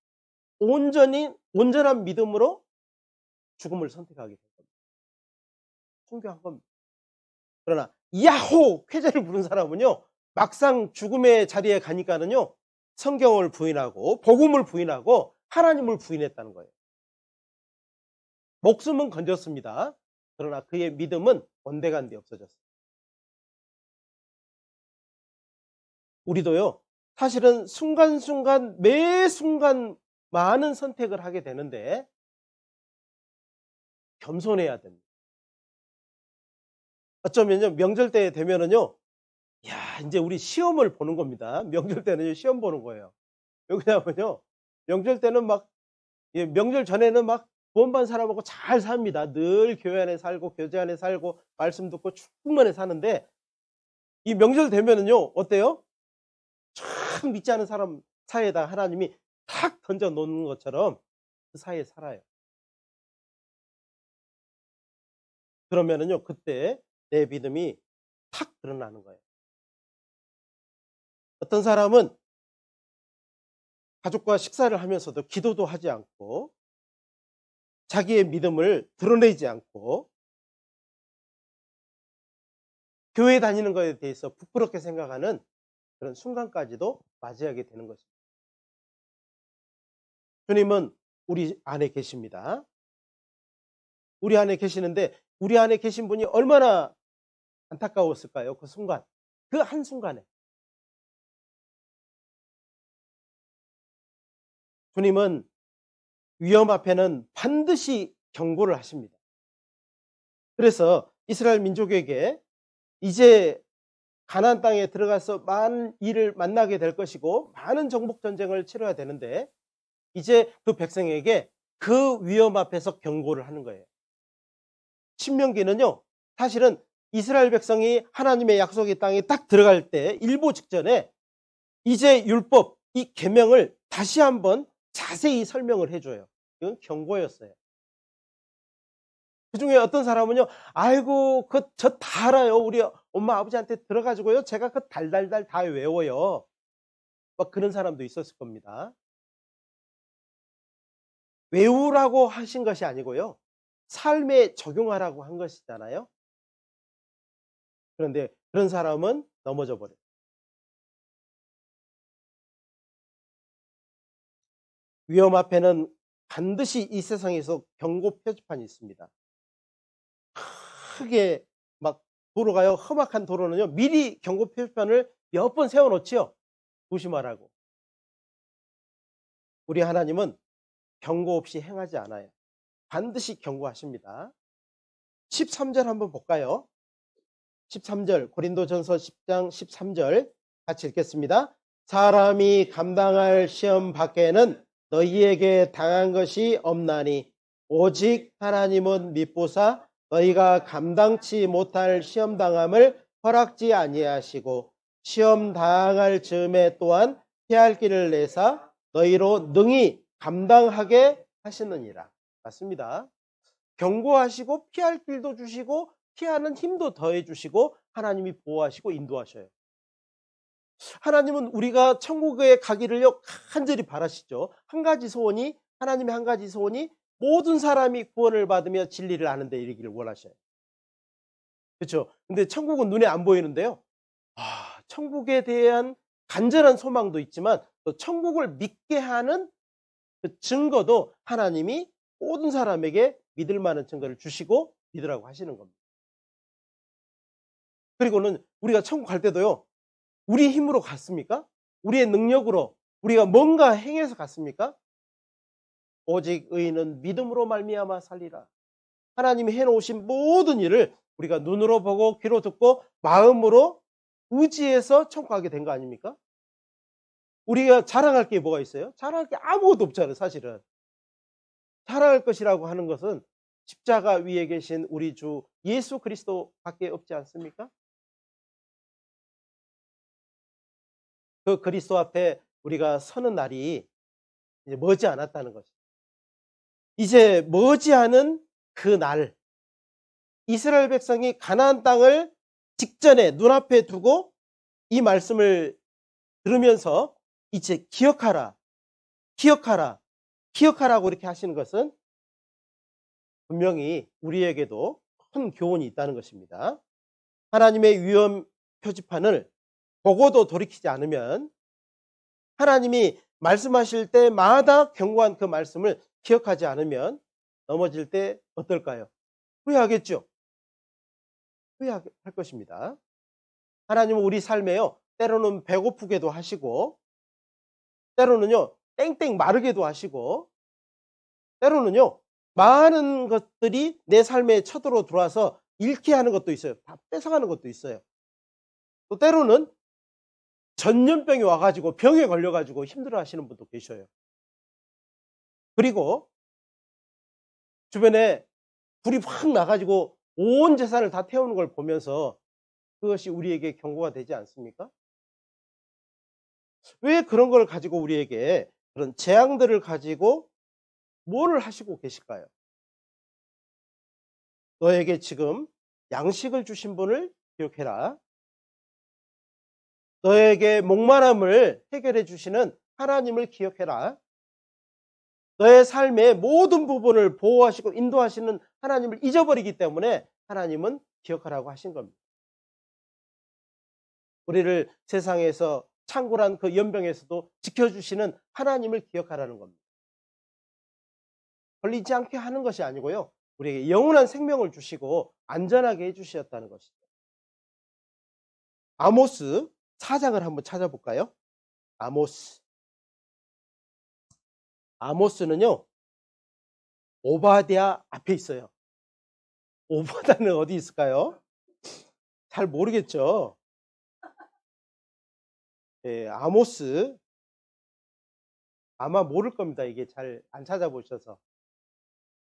온전한 믿음으로 죽음을 선택하게 된 겁니다. 순교한 겁니다. 그러나 야호 쾌재를 부른 사람은요, 막상 죽음의 자리에 가니까는요, 성경을 부인하고 복음을 부인하고 하나님을 부인했다는 거예요. 목숨은 건졌습니다. 그러나 그의 믿음은 온데간데 없어졌어요. 우리도요, 사실은 순간순간 매 순간 많은 선택을 하게 되는데 겸손해야 됩니다. 어쩌면요, 명절 때 되면은요, 야, 이제 우리 시험을 보는 겁니다. 명절 때는요, 시험 보는 거예요. 왜냐하면요, 명절 때는 막, 명절 전에는 막 돈 번 사람하고 잘 삽니다. 늘 교회 안에 살고 교제 안에 살고 말씀 듣고 충만히 사는데 이 명절 되면은요, 어때요? 참 믿지 않은 사람 사이에다 하나님이 탁 던져 놓는 것처럼 그 사이에 살아요. 그러면은요, 그때 내 믿음이 탁 드러나는 거예요. 어떤 사람은 가족과 식사를 하면서도 기도도 하지 않고 자기의 믿음을 드러내지 않고 교회 다니는 것에 대해서 부끄럽게 생각하는 그런 순간까지도 맞이하게 되는 것입니다. 주님은 우리 안에 계십니다. 우리 안에 계시는데 우리 안에 계신 분이 얼마나 안타까웠을까요? 그 순간, 그 한순간에. 주님은 위험 앞에는 반드시 경고를 하십니다. 그래서 이스라엘 민족에게 이제 가나안 땅에 들어가서 많은 일을 만나게 될 것이고 많은 정복 전쟁을 치러야 되는데 이제 그 백성에게 그 위험 앞에서 경고를 하는 거예요. 신명기는요, 사실은 이스라엘 백성이 하나님의 약속의 땅에 딱 들어갈 때 일보 직전에 이제 율법, 이 계명을 다시 한번 자세히 설명을 해줘요. 이건 경고였어요. 그중에 어떤 사람은요, 아이고 저 다 알아요. 우리 엄마 아버지한테 들어가지고요, 제가 그 달달달 다 외워요. 막 그런 사람도 있었을 겁니다. 외우라고 하신 것이 아니고요, 삶에 적용하라고 한 것이잖아요. 그런데 그런 사람은 넘어져 버려요. 위험 앞에는 반드시 이 세상에서 경고 표지판이 있습니다. 크게 막 도로가요, 험악한 도로는요, 미리 경고 표지판을 몇 번 세워 놓지요. 조심하라고. 우리 하나님은 경고 없이 행하지 않아요. 반드시 경고하십니다. 13절 한번 볼까요? 13절, 고린도전서 10장 13절 같이 읽겠습니다. 사람이 감당할 시험 밖에는 너희에게 당한 것이 없나니 오직 하나님은 미쁘사 너희가 감당치 못할 시험 당함을 허락지 아니하시고 시험 당할 즈음에 또한 피할 길을 내사 너희로 능히 감당하게 하시느니라. 맞습니다. 경고하시고 피할 길도 주시고 피하는 힘도 더해 주시고 하나님이 보호하시고 인도하셔요. 하나님은 우리가 천국에 가기를요 간절히 바라시죠. 하나님의 한 가지 소원이 모든 사람이 구원을 받으며 진리를 아는 데 이르기를 원하셔요. 그렇죠? 근데 천국은 눈에 안 보이는데요, 천국에 대한 간절한 소망도 있지만 또 천국을 믿게 하는 그 증거도 하나님이 모든 사람에게 믿을 만한 증거를 주시고 믿으라고 하시는 겁니다. 그리고는 우리가 천국 갈 때도요, 우리의 힘으로 갔습니까? 우리의 능력으로 우리가 뭔가 행해서 갔습니까? 오직 의인은 믿음으로 말미암아 살리라. 하나님이 해놓으신 모든 일을 우리가 눈으로 보고 귀로 듣고 마음으로 의지해서 천국 가게 된 거 아닙니까? 우리가 자랑할 게 뭐가 있어요? 자랑할 게 아무것도 없잖아요. 사실은 자랑할 것이라고 하는 것은 십자가 위에 계신 우리 주 예수 그리스도밖에 없지 않습니까? 그 그리스도 앞에 우리가 서는 날이 이제 머지 않았다는 것이죠. 이제 머지않은 그 날, 이스라엘 백성이 가나안 땅을 직전에 눈앞에 두고 이 말씀을 들으면서 이제 기억하라, 기억하라, 기억하라고 이렇게 하시는 것은 분명히 우리에게도 큰 교훈이 있다는 것입니다. 하나님의 위험 표지판을 보고도 돌이키지 않으면, 하나님이 말씀하실 때마다 경고한 그 말씀을 기억하지 않으면 넘어질 때 어떨까요? 후회하겠죠. 후회할 것입니다. 하나님은 우리 삶에요, 때로는 배고프게도 하시고 때로는요 땡땡 마르게도 하시고 때로는요 많은 것들이 내 삶에 쳐들어 들어와서 잃게 하는 것도 있어요. 다 뺏어가는 것도 있어요. 또 때로는 전염병이 와가지고 병에 걸려가지고 힘들어 하시는 분도 계셔요. 그리고 주변에 불이 확 나가지고 온 재산을 다 태우는 걸 보면서 그것이 우리에게 경고가 되지 않습니까? 왜 그런 걸 가지고 우리에게 그런 재앙들을 가지고 뭐를 하시고 계실까요? 너에게 지금 양식을 주신 분을 기억해라. 너에게 목마름을 해결해 주시는 하나님을 기억해라. 너의 삶의 모든 부분을 보호하시고 인도하시는 하나님을 잊어버리기 때문에 하나님은 기억하라고 하신 겁니다. 우리를 세상에서 창궐한 그 연병에서도 지켜주시는 하나님을 기억하라는 겁니다. 걸리지 않게 하는 것이 아니고요, 우리에게 영원한 생명을 주시고 안전하게 해 주셨다는 것이죠. 아모스 4장을 한번 찾아볼까요? 아모스는요, 오바댜 앞에 있어요. 오바댜는 어디 있을까요? 잘 모르겠죠. 예, 아모스 아마 모를 겁니다. 이게 잘 안 찾아보셔서.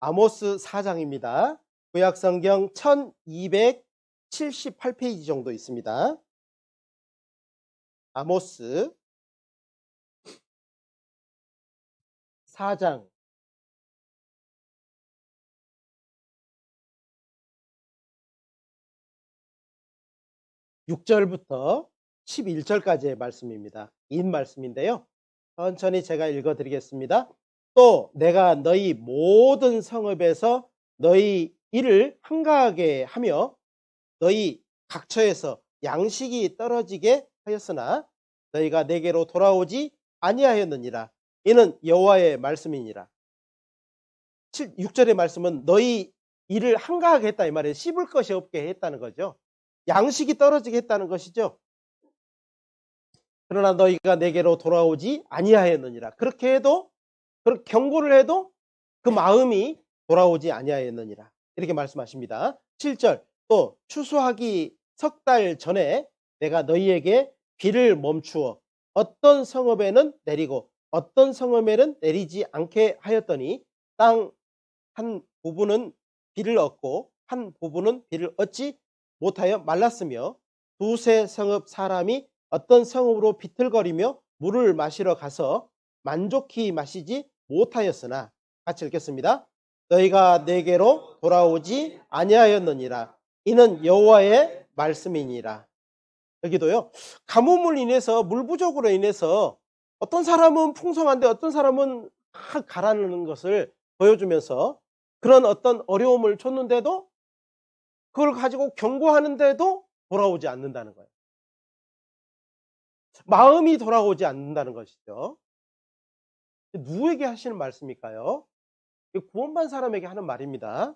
아모스 4장입니다. 구약성경 1278페이지 정도 있습니다. 아모스 4장 6절부터 11절까지의 말씀입니다. 긴 말씀인데요. 천천히 제가 읽어드리겠습니다. 또 내가 너희 모든 성읍에서 너희 일을 한가하게 하며 너희 각처에서 양식이 떨어지게 하였으나 너희가 내게로 돌아오지 아니하였느니라. 이는 여호와의 말씀이니라. 6절의 말씀은 너희 일을 한가하게 했다 이 말이에요. 씹을 것이 없게 했다는 거죠. 양식이 떨어지게 했다는 것이죠. 그러나 너희가 내게로 돌아오지 아니하였느니라. 그렇게 해도, 그렇게 경고를 해도 그 마음이 돌아오지 아니하였느니라. 이렇게 말씀하십니다. 7절 또 추수하기 석 달 전에 내가 너희에게 비를 멈추어 어떤 성읍에는 내리고 어떤 성읍에는 내리지 않게 하였더니 땅 한 부분은 비를 얻고 한 부분은 비를 얻지 못하여 말랐으며 두세 성읍 사람이 어떤 성읍으로 비틀거리며 물을 마시러 가서 만족히 마시지 못하였으나, 같이 읽겠습니다. 너희가 내게로 돌아오지 아니하였느니라. 이는 여호와의 말씀이니라. 여기도요, 가뭄을 인해서, 물 부족으로 인해서 어떤 사람은 풍성한데 어떤 사람은 막 가라는 것을 보여주면서 그런 어떤 어려움을 줬는데도 그걸 가지고 경고하는데도 돌아오지 않는다는 거예요. 마음이 돌아오지 않는다는 것이죠. 누구에게 하시는 말씀일까요? 구원받은 사람에게 하는 말입니다.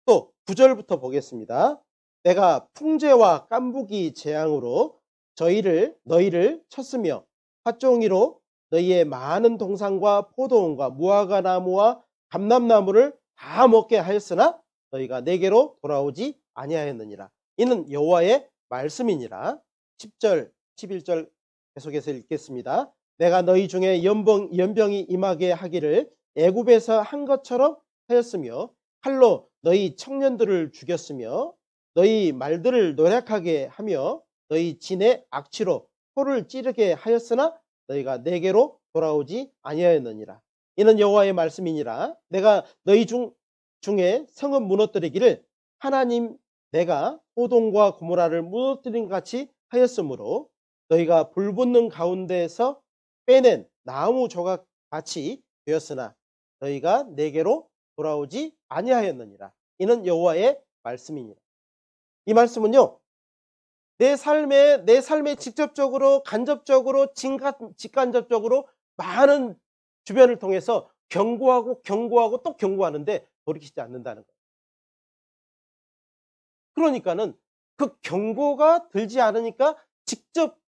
또 9절부터 보겠습니다. 내가 풍제와 깐부기 재앙으로 너희를 쳤으며 화종이로 너희의 많은 동산과 포도원과 무화과 나무와 감람나무를 다 먹게 하였으나 너희가 내게로 돌아오지 아니하였느니라. 이는 여호와의 말씀이니라. 10절 11절 계속해서 읽겠습니다. 내가 너희 중에 연병이 임하게 하기를 애굽에서 한 것처럼 하였으며 칼로 너희 청년들을 죽였으며 너희 말들을 노략하게 하며 너희 진의 악취로 코를 찌르게 하였으나 너희가 내게로 돌아오지 아니하였느니라. 이는 여호와의 말씀이니라. 내가 너희 중에 성읍 무너뜨리기를 하나님 내가 소돔과 고모라를 무너뜨린 같이 하였으므로 너희가 불붙는 가운데에서 빼낸 나무 조각 같이 되었으나 너희가 내게로 돌아오지 아니하였느니라. 이는 여호와의 말씀이니라. 이 말씀은요, 내 삶에 직접적으로, 간접적으로, 직간접적으로 많은 주변을 통해서 경고하고 또 경고하는데 돌이키지 않는다는 거예요. 그러니까는 그 경고가 들지 않으니까 직접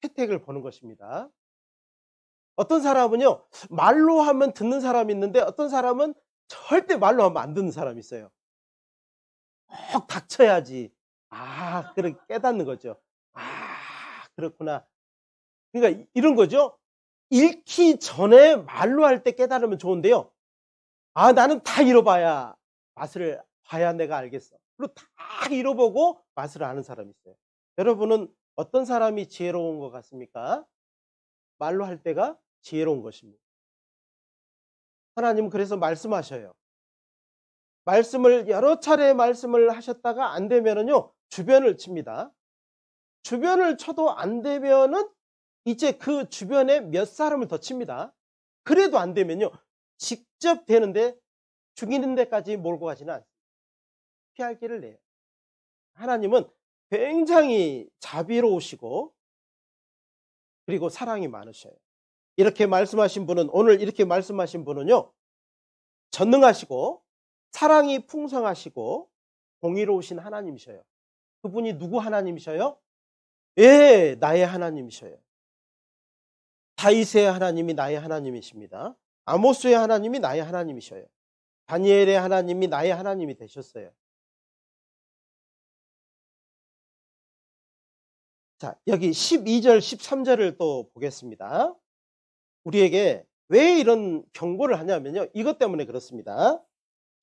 혜택을 보는 것입니다. 어떤 사람은요, 말로 하면 듣는 사람이 있는데 어떤 사람은 절대 말로 하면 안 듣는 사람이 있어요. 꼭 닥쳐야지. 그렇게 깨닫는 거죠. 그렇구나. 그러니까 이런 거죠. 읽기 전에 말로 할 때 깨달으면 좋은데요. 나는 다 잃어봐야 맛을 봐야 내가 알겠어. 그리고 다 잃어보고 맛을 아는 사람이 있어요. 여러분은 어떤 사람이 지혜로운 것 같습니까? 말로 할 때가 지혜로운 것입니다. 하나님은 그래서 말씀하셔요. 여러 차례 말씀을 하셨다가 안 되면은요, 주변을 칩니다. 주변을 쳐도 안 되면은 이제 그 주변에 몇 사람을 더 칩니다. 그래도 안 되면요, 직접 되는데 죽이는 데까지 몰고 가지는 않습니다. 피할 길을 내요. 하나님은 굉장히 자비로우시고 그리고 사랑이 많으셔요. 오늘 이렇게 말씀하신 분은요, 전능하시고 사랑이 풍성하시고 공의로우신 하나님이셔요. 그분이 누구 하나님이셔요? 예, 나의 하나님이셔요. 다윗의 하나님이 나의 하나님이십니다. 아모스의 하나님이 나의 하나님이셔요. 다니엘의 하나님이 나의 하나님이 되셨어요. 자, 여기 12절, 13절을 또 보겠습니다. 우리에게 왜 이런 경고를 하냐면요, 이것 때문에 그렇습니다.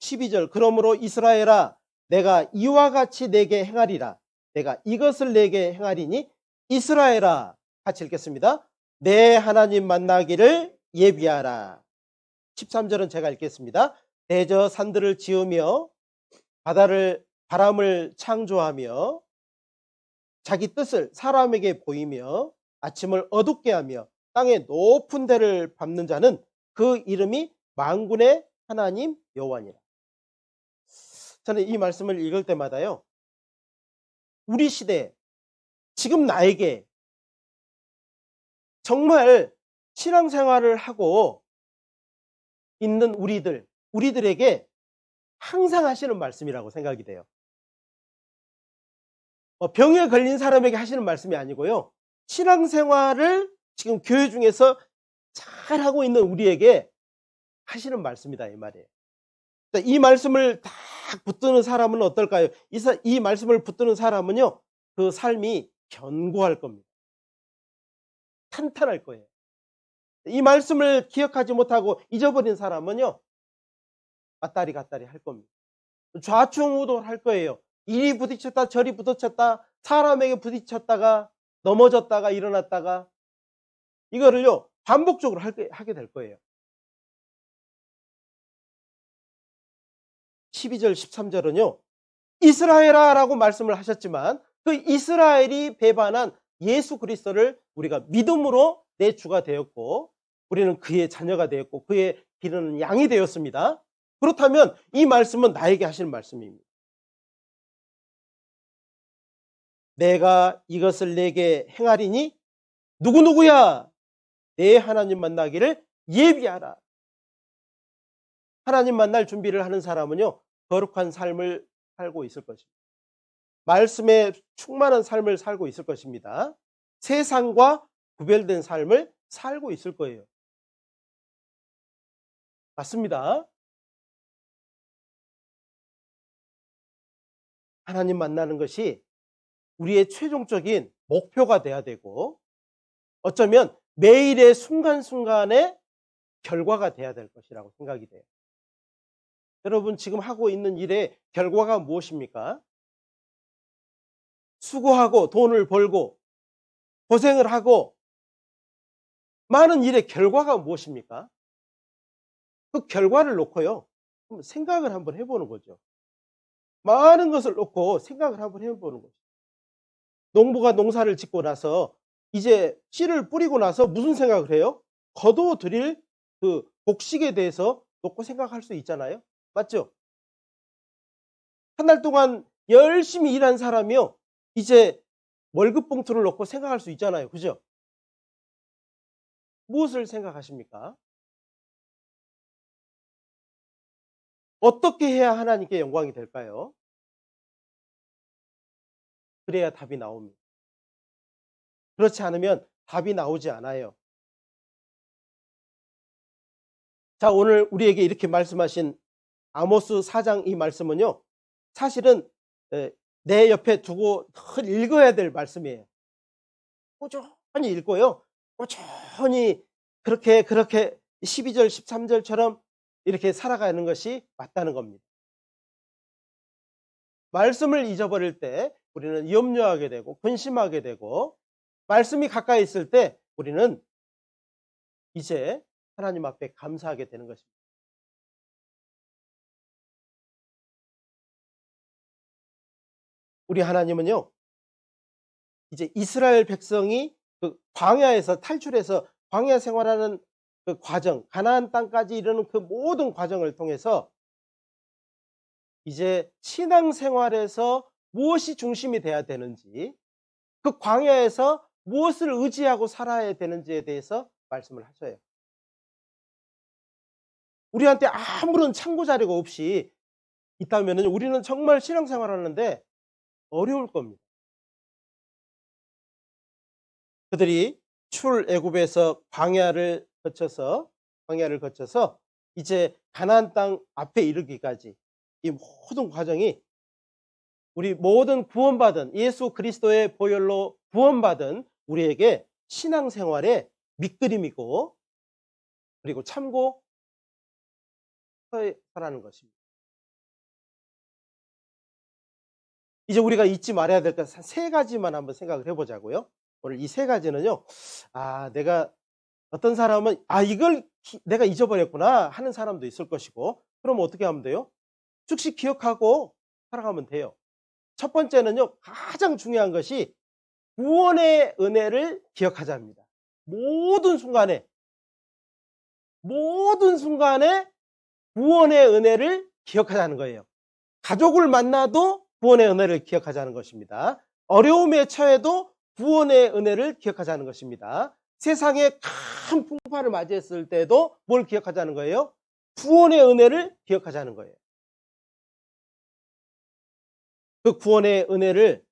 12절, 그러므로 이스라엘아, 내가 이와 같이 내게 행하리라. 내가 이것을 내게 행하리니, 이스라엘아, 같이 읽겠습니다. 내 하나님 만나기를 예비하라. 13절은 제가 읽겠습니다. 대저 산들을 지으며 바람을 창조하며 자기 뜻을 사람에게 보이며 아침을 어둡게 하며 땅의 높은 데를 밟는 자는 그 이름이 만군의 하나님 여호와니라. 저는 이 말씀을 읽을 때마다요, 우리 시대 지금 나에게 정말 신앙생활을 하고 있는 우리들에게 항상 하시는 말씀이라고 생각이 돼요. 병에 걸린 사람에게 하시는 말씀이 아니고요, 신앙생활을 지금 교회 중에서 잘하고 있는 우리에게 하시는 말씀이다, 이 말이에요. 이 말씀을 딱 붙드는 사람은 어떨까요? 이 말씀을 붙드는 사람은요, 그 삶이 견고할 겁니다. 탄탄할 거예요. 이 말씀을 기억하지 못하고 잊어버린 사람은요, 왔다리 갔다리 할 겁니다. 좌충우돌할 거예요. 이리 부딪혔다 저리 부딪혔다, 사람에게 부딪혔다가 넘어졌다가 일어났다가, 이거를요 반복적으로 하게 될 거예요. 12절 13절은요 이스라엘아 라고 말씀을 하셨지만, 그 이스라엘이 배반한 예수 그리스도를 우리가 믿음으로 내 주가 되었고, 우리는 그의 자녀가 되었고 그의 기르는 양이 되었습니다. 그렇다면 이 말씀은 나에게 하시는 말씀입니다. 내가 이것을 내게 행하리니 누구누구야, 내 하나님 만나기를 예비하라. 하나님 만날 준비를 하는 사람은요 거룩한 삶을 살고 있을 것입니다. 말씀에 충만한 삶을 살고 있을 것입니다. 세상과 구별된 삶을 살고 있을 거예요. 맞습니다. 하나님 만나는 것이 우리의 최종적인 목표가 돼야 되고, 어쩌면 매일의 순간순간의 결과가 돼야 될 것이라고 생각이 돼요. 여러분 지금 하고 있는 일의 결과가 무엇입니까? 수고하고 돈을 벌고 고생을 하고 많은 일의 결과가 무엇입니까? 그 결과를 놓고요 생각을 한번 해보는 거죠. 많은 것을 놓고 생각을 한번 해보는 거죠. 농부가 농사를 짓고 나서 이제 씨를 뿌리고 나서 무슨 생각을 해요? 거둬들일 그 곡식에 대해서 놓고 생각할 수 있잖아요. 맞죠? 한 달 동안 열심히 일한 사람이요 이제 월급 봉투를 놓고 생각할 수 있잖아요. 그죠? 무엇을 생각하십니까? 어떻게 해야 하나님께 영광이 될까요? 그래야 답이 나옵니다. 그렇지 않으면 답이 나오지 않아요. 자, 오늘 우리에게 이렇게 말씀하신 아모스 4장 이 말씀은요 사실은 내 옆에 두고 늘 읽어야 될 말씀이에요. 꾸준히 읽고요 꾸준히 그렇게 12절 13절처럼 이렇게 살아가는 것이 맞다는 겁니다. 말씀을 잊어버릴 때 우리는 염려하게 되고 근심하게 되고, 말씀이 가까이 있을 때 우리는 이제 하나님 앞에 감사하게 되는 것입니다. 우리 하나님은요 이제 이스라엘 백성이 그 광야에서 탈출해서 광야 생활하는 그 과정, 가나안 땅까지 이르는 그 모든 과정을 통해서 이제 신앙생활에서 무엇이 중심이 돼야 되는지, 그 광야에서 무엇을 의지하고 살아야 되는지에 대해서 말씀을 하셔요. 우리한테 아무런 참고 자료가 없이 있다면은 우리는 정말 신앙생활 하는데 어려울 겁니다. 그들이 출애굽에서 광야를 거쳐서 이제 가나안 땅 앞에 이르기까지 이 모든 과정이 우리 모든 구원받은 예수 그리스도의 보혈로 구원받은 우리에게 신앙생활의 밑그림이고, 그리고 참고서라는 것입니다. 이제 우리가 잊지 말아야 될 것 세 가지만 한번 생각을 해보자고요. 오늘 이 세 가지는요, 내가 어떤 사람은 이걸 내가 잊어버렸구나 하는 사람도 있을 것이고, 그럼 어떻게 하면 돼요? 즉시 기억하고 살아가면 돼요. 첫 번째는요, 가장 중요한 것이 구원의 은혜를 기억하자입니다. 모든 순간에 구원의 은혜를 기억하자는 거예요. 가족을 만나도 구원의 은혜를 기억하자는 것입니다. 어려움에 처해도 구원의 은혜를 기억하자는 것입니다. 세상에 큰 풍파를 맞이했을 때도 뭘 기억하자는 거예요? 구원의 은혜를 기억하자는 거예요. 그 구원의 은혜를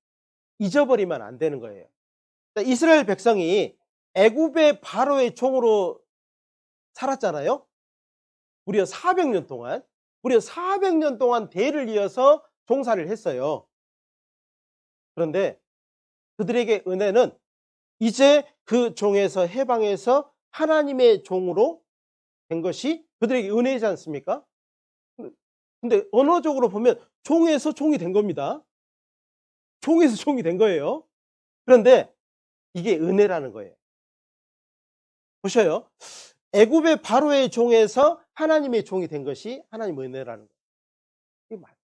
잊어버리면 안 되는 거예요. 이스라엘 백성이 애굽의 바로의 종으로 살았잖아요. 무려 400년 동안 대를 이어서 종살이를 했어요. 그런데 그들에게 은혜는 이제 그 종에서 해방해서 하나님의 종으로 된 것이 그들에게 은혜이지 않습니까? 근데 언어적으로 보면 종에서 종이 된 겁니다. 종에서 종이 된 거예요. 그런데 이게 은혜라는 거예요. 보셔요. 애굽의 바로의 종에서 하나님의 종이 된 것이 하나님의 은혜라는 거예요. 이게 맞아요.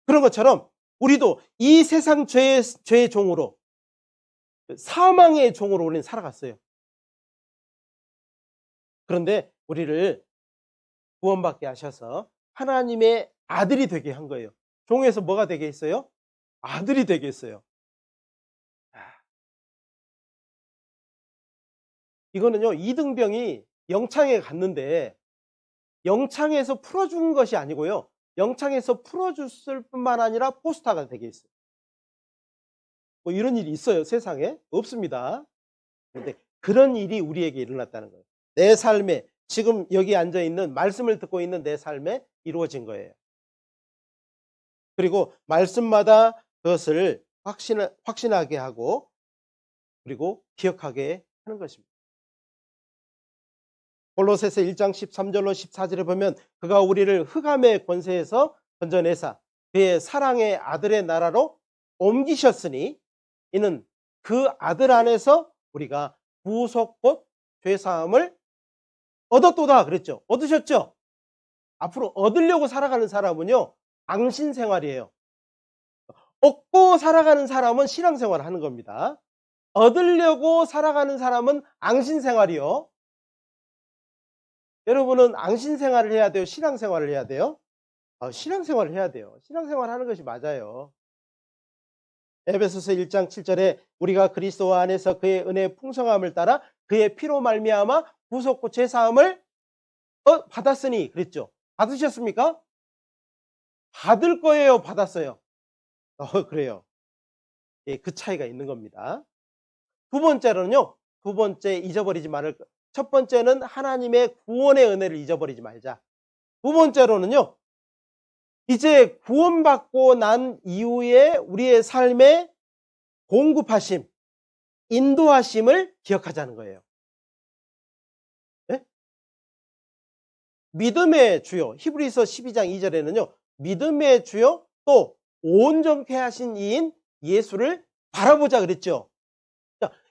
그런 것처럼 우리도 이 세상 죄의 종으로, 사망의 종으로 우리는 살아갔어요. 그런데 우리를 구원받게 하셔서 하나님의 아들이 되게 한 거예요. 종에서 뭐가 되게 했어요? 아들이 되게 했어요. 이거는요, 이등병이 영창에 갔는데 영창에서 풀어준 것이 아니고요, 영창에서 풀어줬을 뿐만 아니라 포스터가 되게 있어요. 뭐 이런 일이 있어요? 세상에? 없습니다. 그런데 그런 일이 우리에게 일어났다는 거예요. 내 삶에, 지금 여기 앉아있는 말씀을 듣고 있는 내 삶에 이루어진 거예요. 그리고 말씀마다 그것을 확신하게 하고, 그리고 기억하게 하는 것입니다. 골로새서 1장 13절로 14절에 보면 그가 우리를 흑암의 권세에서 건져내사 그의 사랑의 아들의 나라로 옮기셨으니 이는 그 아들 안에서 우리가 구속 곧 죄사함을 얻었도다 그랬죠. 얻으셨죠? 앞으로 얻으려고 살아가는 사람은요, 앙신생활이에요. 얻고 살아가는 사람은 신앙생활을 하는 겁니다. 얻으려고 살아가는 사람은 앙신생활이요. 여러분은 앙신생활을 해야 돼요? 신앙생활을 해야 돼요? 신앙생활을 해야 돼요. 신앙생활 하는 것이 맞아요. 에베소서 1장 7절에 우리가 그리스도 안에서 그의 은혜의 풍성함을 따라 그의 피로 말미암아 구속고 죄사함을 받았으니 그랬죠. 받으셨습니까? 받을 거예요, 받았어요? 그래요. 예, 그 차이가 있는 겁니다. 두 번째 잊어버리지 말을 것. 첫 번째는 하나님의 구원의 은혜를 잊어버리지 말자. 두 번째로는요, 이제 구원받고 난 이후에 우리의 삶에 공급하심, 인도하심을 기억하자는 거예요. 네? 믿음의 주요, 히브리서 12장 2절에는요 믿음의 주요 또 온전케 하신 이인 예수를 바라보자 그랬죠.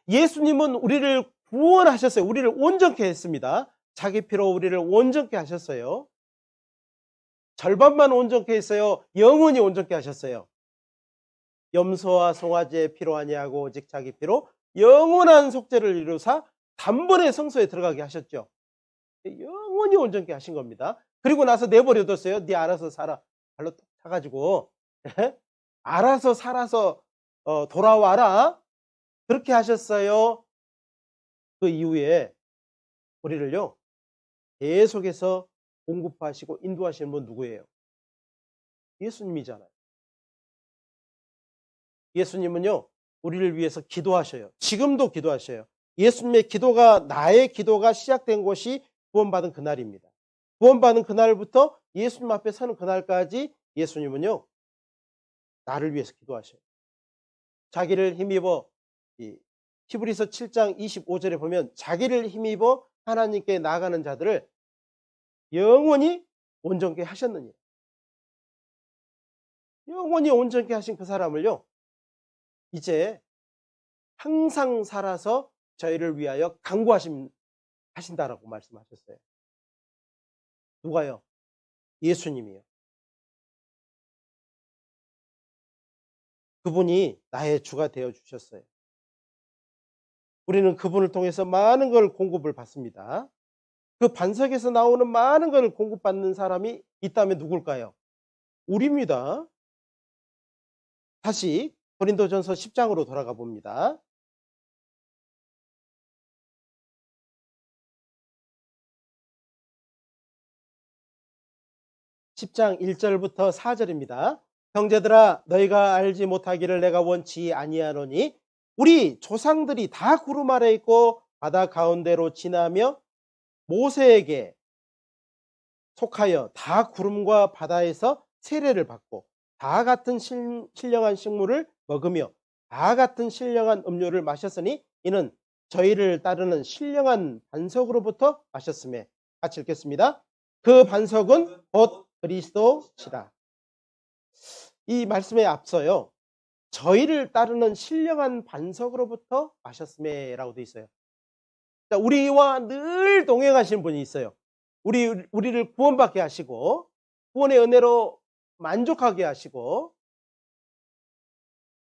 예수님은 우리를 구원하셨어요. 우리를 온전케 했습니다. 자기 피로 우리를 온전케 하셨어요. 절반만 온전케 했어요? 영원히 온전케 하셨어요? 염소와 송아지의 피로 아니하고 오직 자기 피로 영원한 속죄를 이루사 단번에 성소에 들어가게 하셨죠. 영원히 온전케 하신 겁니다. 그리고 나서 내버려뒀어요. 네 알아서 살아. 발로 딱 차가지고 알아서 살아서 돌아와라. 그렇게 하셨어요. 그 이후에 우리를요 계속해서 공급하시고 인도하시는 분 누구예요? 예수님이잖아요. 예수님은요, 우리를 위해서 기도하셔요. 지금도 기도하셔요. 예수님의 기도가, 나의 기도가 시작된 곳이 구원받은 그날입니다. 구원받은 그날부터 예수님 앞에 서는 그날까지 예수님은요, 나를 위해서 기도하셔요. 자기를 힘입어, 히브리서 7장 25절에 보면 자기를 힘입어 하나님께 나아가는 자들을 영원히 온전케 하셨느니, 영원히 온전케 하신 그 사람을요, 이제 항상 살아서 저희를 위하여 간구하신다라고 말씀하셨어요. 누가요? 예수님이요. 그분이 나의 주가 되어 주셨어요. 우리는 그분을 통해서 많은 걸 공급을 받습니다. 그 반석에서 나오는 많은 걸 공급받는 사람이 있다면 누굴까요? 우리입니다. 다시 고린도전서 10장으로 돌아가 봅니다. 10장 1절부터 4절입니다. 형제들아 너희가 알지 못하기를 내가 원치 아니하노니 우리 조상들이 다 구름 아래 있고 바다 가운데로 지나며 모세에게 속하여 다 구름과 바다에서 세례를 받고 다 같은 신령한 식물을 먹으며 다 같은 신령한 음료를 마셨으니 이는 저희를 따르는 신령한 반석으로부터 마셨음에. 같이 읽겠습니다. 그 반석은 곧 그리스도시라. 이 말씀에 앞서요, 저희를 따르는 신령한 반석으로부터 마셨음에 라고 되어 있어요. 우리와 늘 동행하시는 분이 있어요. 우리를 구원받게 하시고 구원의 은혜로 만족하게 하시고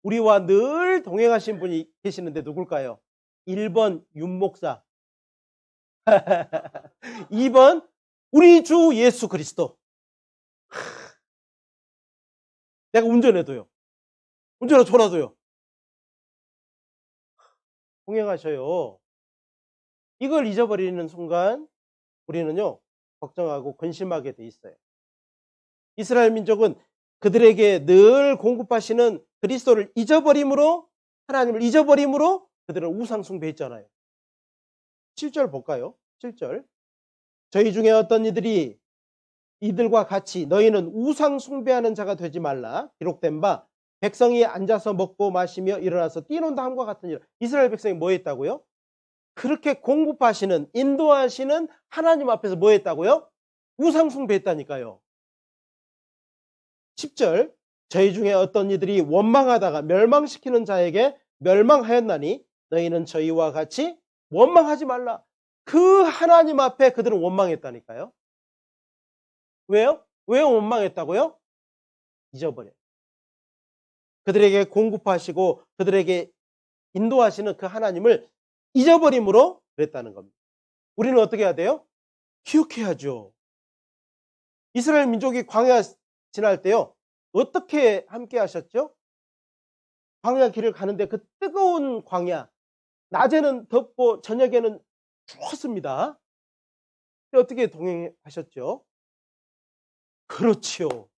우리와 늘 동행하신 분이 계시는데 누굴까요? 1번 윤목사, 2번 우리 주 예수 그리스도. 내가 운전해도요, 운전하고 졸아도요, 동행하셔요. 이걸 잊어버리는 순간 우리는요, 걱정하고 근심하게 돼 있어요. 이스라엘 민족은 그들에게 늘 공급하시는 그리스도를 잊어버림으로, 하나님을 잊어버림으로 그들은 우상 숭배했잖아요. 7절 볼까요? 7절. 저희 중에 어떤 이들이 이들과 같이 너희는 우상 숭배하는 자가 되지 말라. 기록된 바 백성이 앉아서 먹고 마시며 일어나서 뛰논다 함과 같은 일. 이스라엘 백성이 뭐 했다고요? 그렇게 공급하시는, 인도하시는 하나님 앞에서 뭐 했다고요? 우상 숭배했다니까요. 10절. 저희 중에 어떤 이들이 원망하다가 멸망시키는 자에게 멸망하였나니 너희는 저희와 같이 원망하지 말라. 그 하나님 앞에 그들은 원망했다니까요. 왜요? 왜 원망했다고요? 잊어버려요. 그들에게 공급하시고 그들에게 인도하시는 그 하나님을 잊어버림으로 그랬다는 겁니다. 우리는 어떻게 해야 돼요? 기억해야죠. 이스라엘 민족이 광야 지날 때요, 어떻게 함께 하셨죠? 광야 길을 가는데 그 뜨거운 광야, 낮에는 덥고 저녁에는 추웠습니다. 어떻게 동행하셨죠? 그렇지요.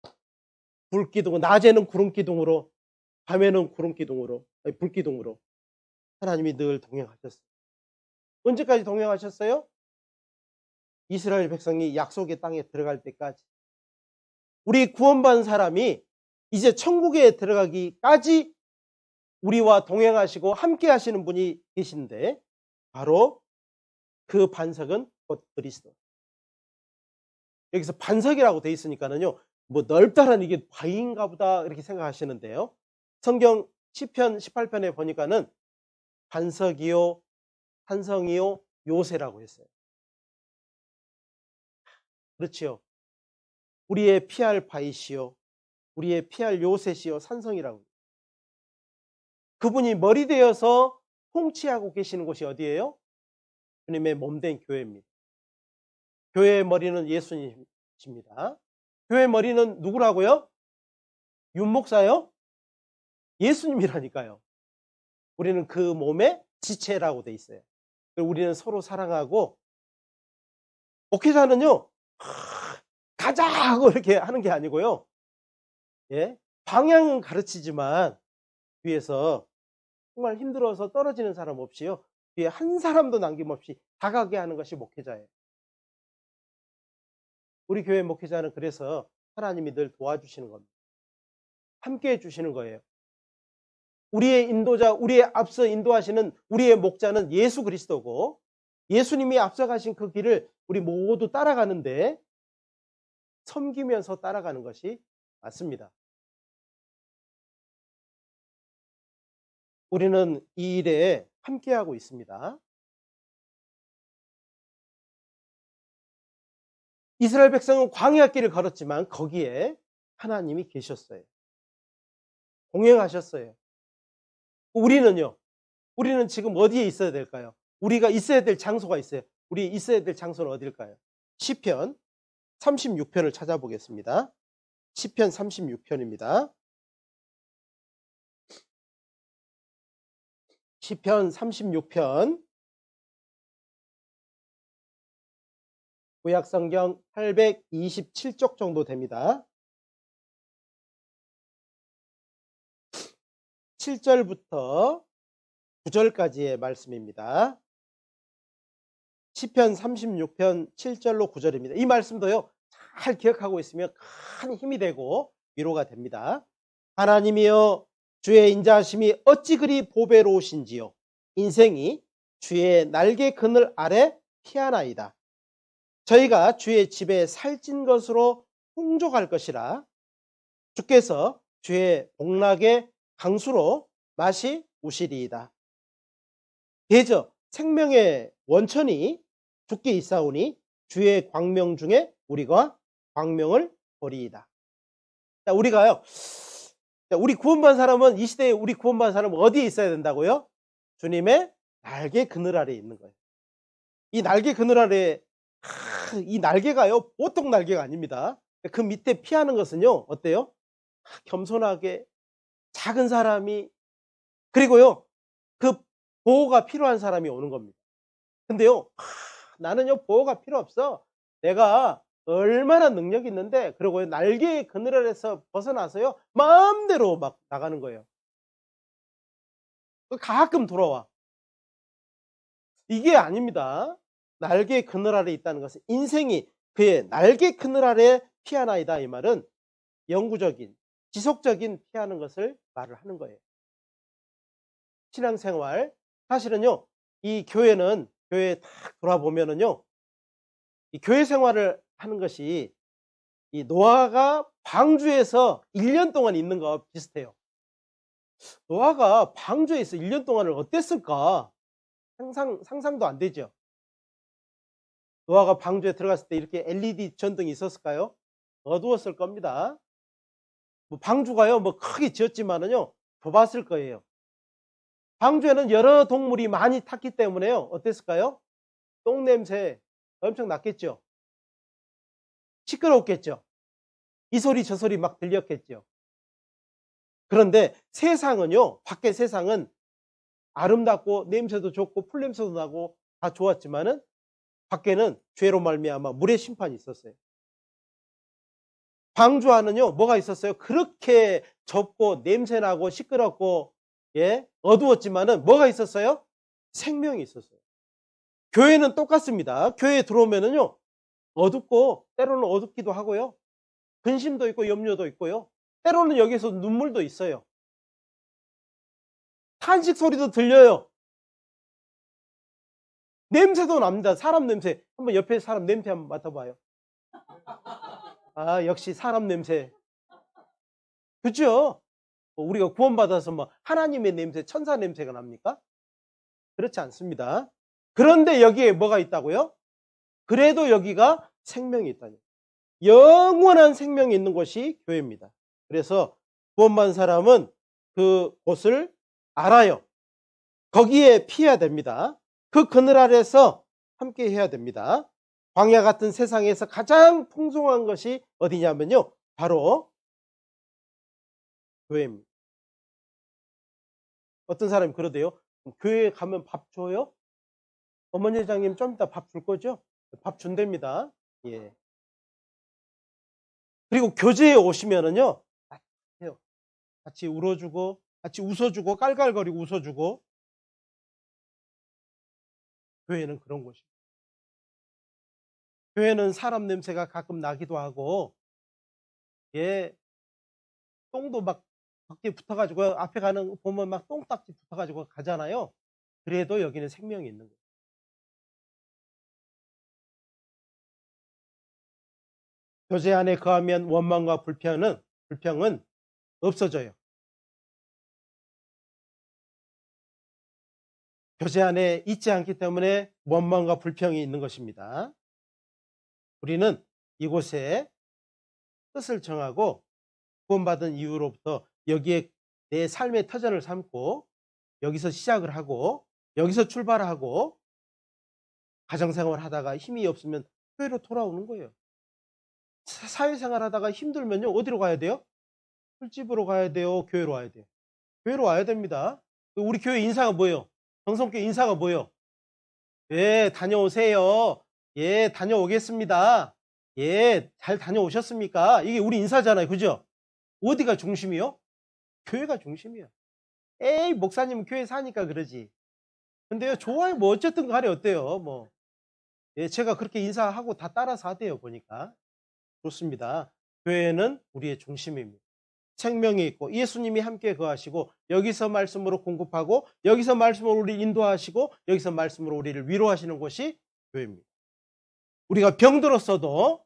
불기둥, 낮에는 구름기둥으로, 밤에는 구름기둥으로, 불기둥으로 하나님이 늘 동행하셨어요. 언제까지 동행하셨어요? 이스라엘 백성이 약속의 땅에 들어갈 때까지. 우리 구원받은 사람이 이제 천국에 들어가기까지 우리와 동행하시고 함께 하시는 분이 계신데 바로 그 반석은 곧 그리스도. 여기서 반석이라고 되어 있으니까는요, 뭐 넓다란 이게 바위인가 보다 이렇게 생각하시는데요. 성경 시편 18편에 보니까는 반석이요, 산성이요, 요새라고 했어요. 그렇지요. 우리의 피할 바위시요, 우리의 피할 요새시요, 산성이라고. 그분이 머리 되어서 통치하고 계시는 곳이 어디예요? 주님의 몸된 교회입니다. 교회의 머리는 예수님이십니다. 교회의 머리는 누구라고요? 윤목사요? 예수님이라니까요. 우리는 그 몸의 지체라고 돼 있어요. 우리는 서로 사랑하고, 목회자는요, 가자 하고 이렇게 하는 게 아니고요. 예. 방향은 가르치지만 뒤에서 정말 힘들어서 떨어지는 사람 없이요. 뒤에 한 사람도 남김없이 다 가게 하는 것이 목회자예요. 우리 교회 목회자는 그래서 하나님이 늘 도와주시는 겁니다. 함께해 주시는 거예요. 우리의 인도자, 우리의 앞서 인도하시는 우리의 목자는 예수 그리스도고 예수님이 앞서가신 그 길을 우리 모두 따라가는데 섬기면서 따라가는 것이 맞습니다. 우리는 이 일에 함께하고 있습니다. 이스라엘 백성은 광야 길을 걸었지만 거기에 하나님이 계셨어요. 동행하셨어요. 우리는요. 우리는 지금 어디에 있어야 될까요? 우리가 있어야 될 장소가 있어요. 우리 있어야 될 장소는 어딜까요? 시편 36편을 찾아보겠습니다. 시편 36편입니다. 시편 36편 구약성경 827쪽 정도 됩니다. 7절부터 9절까지의 말씀입니다. 시편 36편 7절로 9절입니다. 이 말씀도요. 잘 기억하고 있으면 큰 힘이 되고 위로가 됩니다. 하나님이여 주의 인자하심이 어찌 그리 보배로우신지요. 인생이 주의 날개 그늘 아래 피하나이다. 저희가 주의 집에 살찐 것으로 풍족할 것이라. 주께서 주의 복락의 강수로 맛이 우시리이다. 대저 생명의 원천이 주께 있사오니 주의 광명 중에 우리가 광명을 보리이다. 자, 우리가요. 자, 우리 구원받은 사람은 이 시대에 우리 구원받은 사람은 어디에 있어야 된다고요? 주님의 날개 그늘 아래에 있는 거예요. 이 날개 그늘 아래 이 날개가요. 보통 날개가 아닙니다. 그 밑에 피하는 것은요. 어때요? 겸손하게 작은 사람이 그리고요. 그 보호가 필요한 사람이 오는 겁니다. 근데요. 나는요. 보호가 필요 없어. 내가 얼마나 능력이 있는데 그리고 날개의 그늘 아래에서 벗어나서요. 마음대로 막 나가는 거예요. 가끔 돌아와. 이게 아닙니다. 날개 그늘 아래 있다는 것은 인생이 그의 날개 그늘 아래 피하나이다. 이 말은 영구적인 지속적인 피하는 것을 말을 하는 거예요. 신앙생활 사실은요. 이 교회는 교회에 딱 돌아보면은요. 이 교회 생활을 하는 것이 이 노아가 방주에서 1년 동안 있는 거와 비슷해요. 노아가 방주에서 1년 동안을 어땠을까? 상상도 안 되죠. 노아가 방주에 들어갔을 때 이렇게 LED 전등이 있었을까요? 어두웠을 겁니다. 뭐 방주가요, 뭐 크게 지었지만은요, 좁았을 거예요. 방주에는 여러 동물이 많이 탔기 때문에요, 어땠을까요? 똥 냄새 엄청 났겠죠. 시끄러웠겠죠. 이 소리 저 소리 막 들렸겠죠. 그런데 세상은요, 밖의 세상은 아름답고 냄새도 좋고 풀냄새도 나고 다 좋았지만은 밖에는 죄로 말미암아 물의 심판이 있었어요. 방주 안은요 뭐가 있었어요? 그렇게 좁고 냄새나고 시끄럽고 예 어두웠지만은 뭐가 있었어요? 생명이 있었어요. 교회는 똑같습니다. 교회에 들어오면은요 어둡고 때로는 어둡기도 하고요. 근심도 있고 염려도 있고요. 때로는 여기서 눈물도 있어요. 탄식 소리도 들려요. 냄새도 납니다. 사람 냄새. 한번 옆에 사람 냄새 한번 맡아봐요. 아 역시 사람 냄새. 그죠? 우리가 구원받아서 뭐 하나님의 냄새, 천사 냄새가 납니까? 그렇지 않습니다. 그런데 여기에 뭐가 있다고요? 그래도 여기가 생명이 있다니. 영원한 생명이 있는 곳이 교회입니다. 그래서 구원받은 사람은 그 곳을 알아요. 거기에 피해야 됩니다. 그 그늘 아래서 함께 해야 됩니다. 광야 같은 세상에서 가장 풍성한 것이 어디냐면요. 바로 교회입니다. 어떤 사람이 그러대요. 교회에 가면 밥 줘요? 어머니 회장님 좀 이따 밥 줄 거죠? 밥 준답니다. 예. 그리고 교제에 오시면은요. 같이 울어주고 같이 웃어주고 깔깔거리고 웃어주고. 교회는 그런 곳이에요. 교회는 사람 냄새가 가끔 나기도 하고 예 똥도 막 벽에 붙어 가지고 앞에 가는 거 보면 막 똥딱지 붙어 가지고 가잖아요. 그래도 여기는 생명이 있는 거예요. 교제 안에 거하면 원망과 불평은 없어져요. 교제 안에 있지 않기 때문에 원망과 불평이 있는 것입니다. 우리는 이곳에 뜻을 정하고 구원받은 이후로부터 여기에 내 삶의 터전을 삼고 여기서 시작을 하고 여기서 출발하고 가정생활 하다가 힘이 없으면 교회로 돌아오는 거예요. 사회생활 하다가 힘들면요. 어디로 가야 돼요? 술집으로 가야 돼요? 교회로 와야 돼요? 교회로 와야 됩니다. 우리 교회 인사가 뭐예요? 정성교회 인사가 뭐예요? 예, 다녀오세요. 예, 다녀오겠습니다. 예, 잘 다녀오셨습니까? 이게 우리 인사잖아요. 그죠? 어디가 중심이요? 교회가 중심이야. 에이, 목사님은 교회 사니까 그러지. 근데요, 좋아요. 뭐, 어쨌든 간에 어때요? 뭐, 예, 제가 그렇게 인사하고 다 따라서 하대요, 보니까. 좋습니다. 교회는 우리의 중심입니다. 생명이 있고 예수님이 함께 거하시고 여기서 말씀으로 공급하고 여기서 말씀으로 우리를 인도하시고 여기서 말씀으로 우리를 위로하시는 곳이 교회입니다. 우리가 병들었어도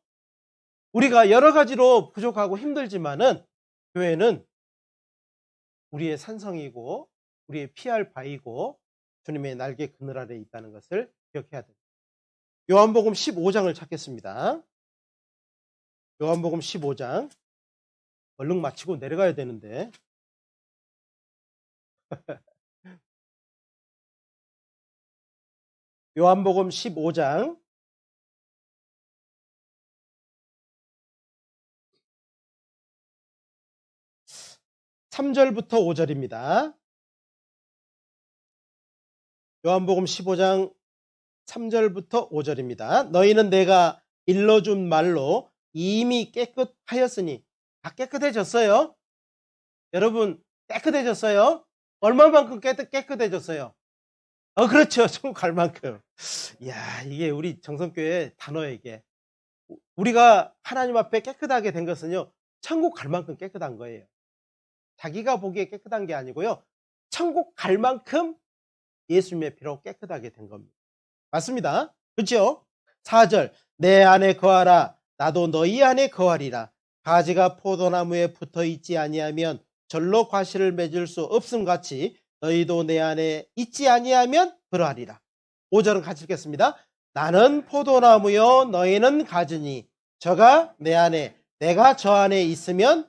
우리가 여러 가지로 부족하고 힘들지만은 교회는 우리의 산성이고 우리의 피할 바이고 주님의 날개 그늘 아래 있다는 것을 기억해야 됩니다. 요한복음 15장을 찾겠습니다. 요한복음 15장. 얼른 마치고 내려가야 되는데. 요한복음 15장 3절부터 5절입니다. 요한복음 15장 3절부터 5절입니다. 너희는 내가 일러준 말로 이미 깨끗하였으니. 다 깨끗해졌어요. 여러분 깨끗해졌어요. 얼마만큼 깨끗해졌어요? 그렇죠. 천국 갈 만큼. 이야, 이게 우리 정성교회 단어예요. 이게 우리가 하나님 앞에 깨끗하게 된 것은요, 천국 갈 만큼 깨끗한 거예요. 자기가 보기에 깨끗한 게 아니고요, 천국 갈 만큼 예수님의 피로 깨끗하게 된 겁니다. 맞습니다. 그렇죠? 4절. 내 안에 거하라. 나도 너희 안에 거하리라. 가지가 포도나무에 붙어 있지 아니하면 절로 과실을 맺을 수 없음 같이 너희도 내 안에 있지 아니하면 그러하리라. 5절은 같이 읽겠습니다. 나는 포도나무요 너희는 가지니 저가 내 안에 내가 저 안에 있으면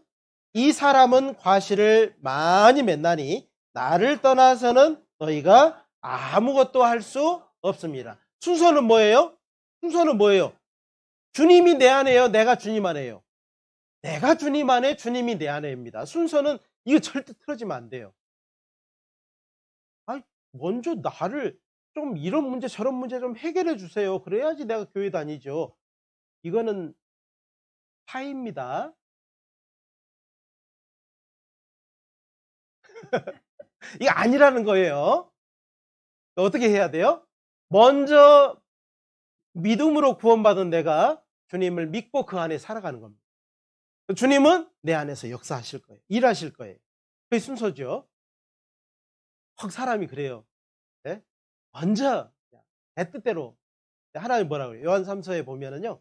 이 사람은 과실을 많이 맺나니 나를 떠나서는 너희가 아무것도 할 수 없습니다. 순서는 뭐예요? 순서는 뭐예요? 주님이 내 안에요? 내가 주님 안에요? 내가 주님 안에, 주님이 내 안에입니다. 순서는 이거 절대 틀어지면 안 돼요. 먼저 나를 좀 이런 문제 저런 문제 좀 해결해 주세요. 그래야지 내가 교회 다니죠. 이거는 파입니다. 이게 아니라는 거예요. 어떻게 해야 돼요? 먼저 믿음으로 구원받은 내가 주님을 믿고 그 안에 살아가는 겁니다. 주님은 내 안에서 역사하실 거예요. 일하실 거예요. 그게 순서죠. 사람이 그래요. 네? 먼저 내 뜻대로. 하나님 뭐라고 그래요? 요한 3서에 보면은요,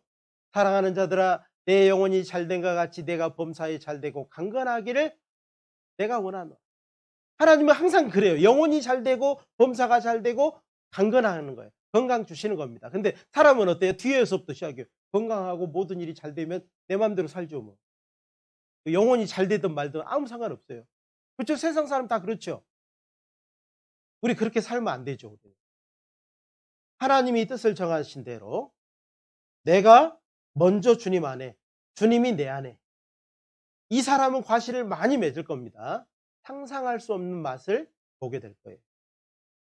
사랑하는 자들아 내 영혼이 잘된과 같이 내가 범사에 잘되고 강건하기를 내가 원하노라. 하나님은 항상 그래요. 영혼이 잘되고 범사가 잘되고 강건하는 거예요. 건강 주시는 겁니다. 근데 사람은 어때요? 뒤에서부터 시작해요. 건강하고 모든 일이 잘 되면 내 마음대로 살죠 뭐. 영혼이 잘 되든 말든 아무 상관없어요. 그렇죠? 세상 사람 다 그렇죠. 우리 그렇게 살면 안 되죠. 하나님이 뜻을 정하신 대로 내가 먼저 주님 안에, 주님이 내 안에. 이 사람은 과실을 많이 맺을 겁니다. 상상할 수 없는 맛을 보게 될 거예요.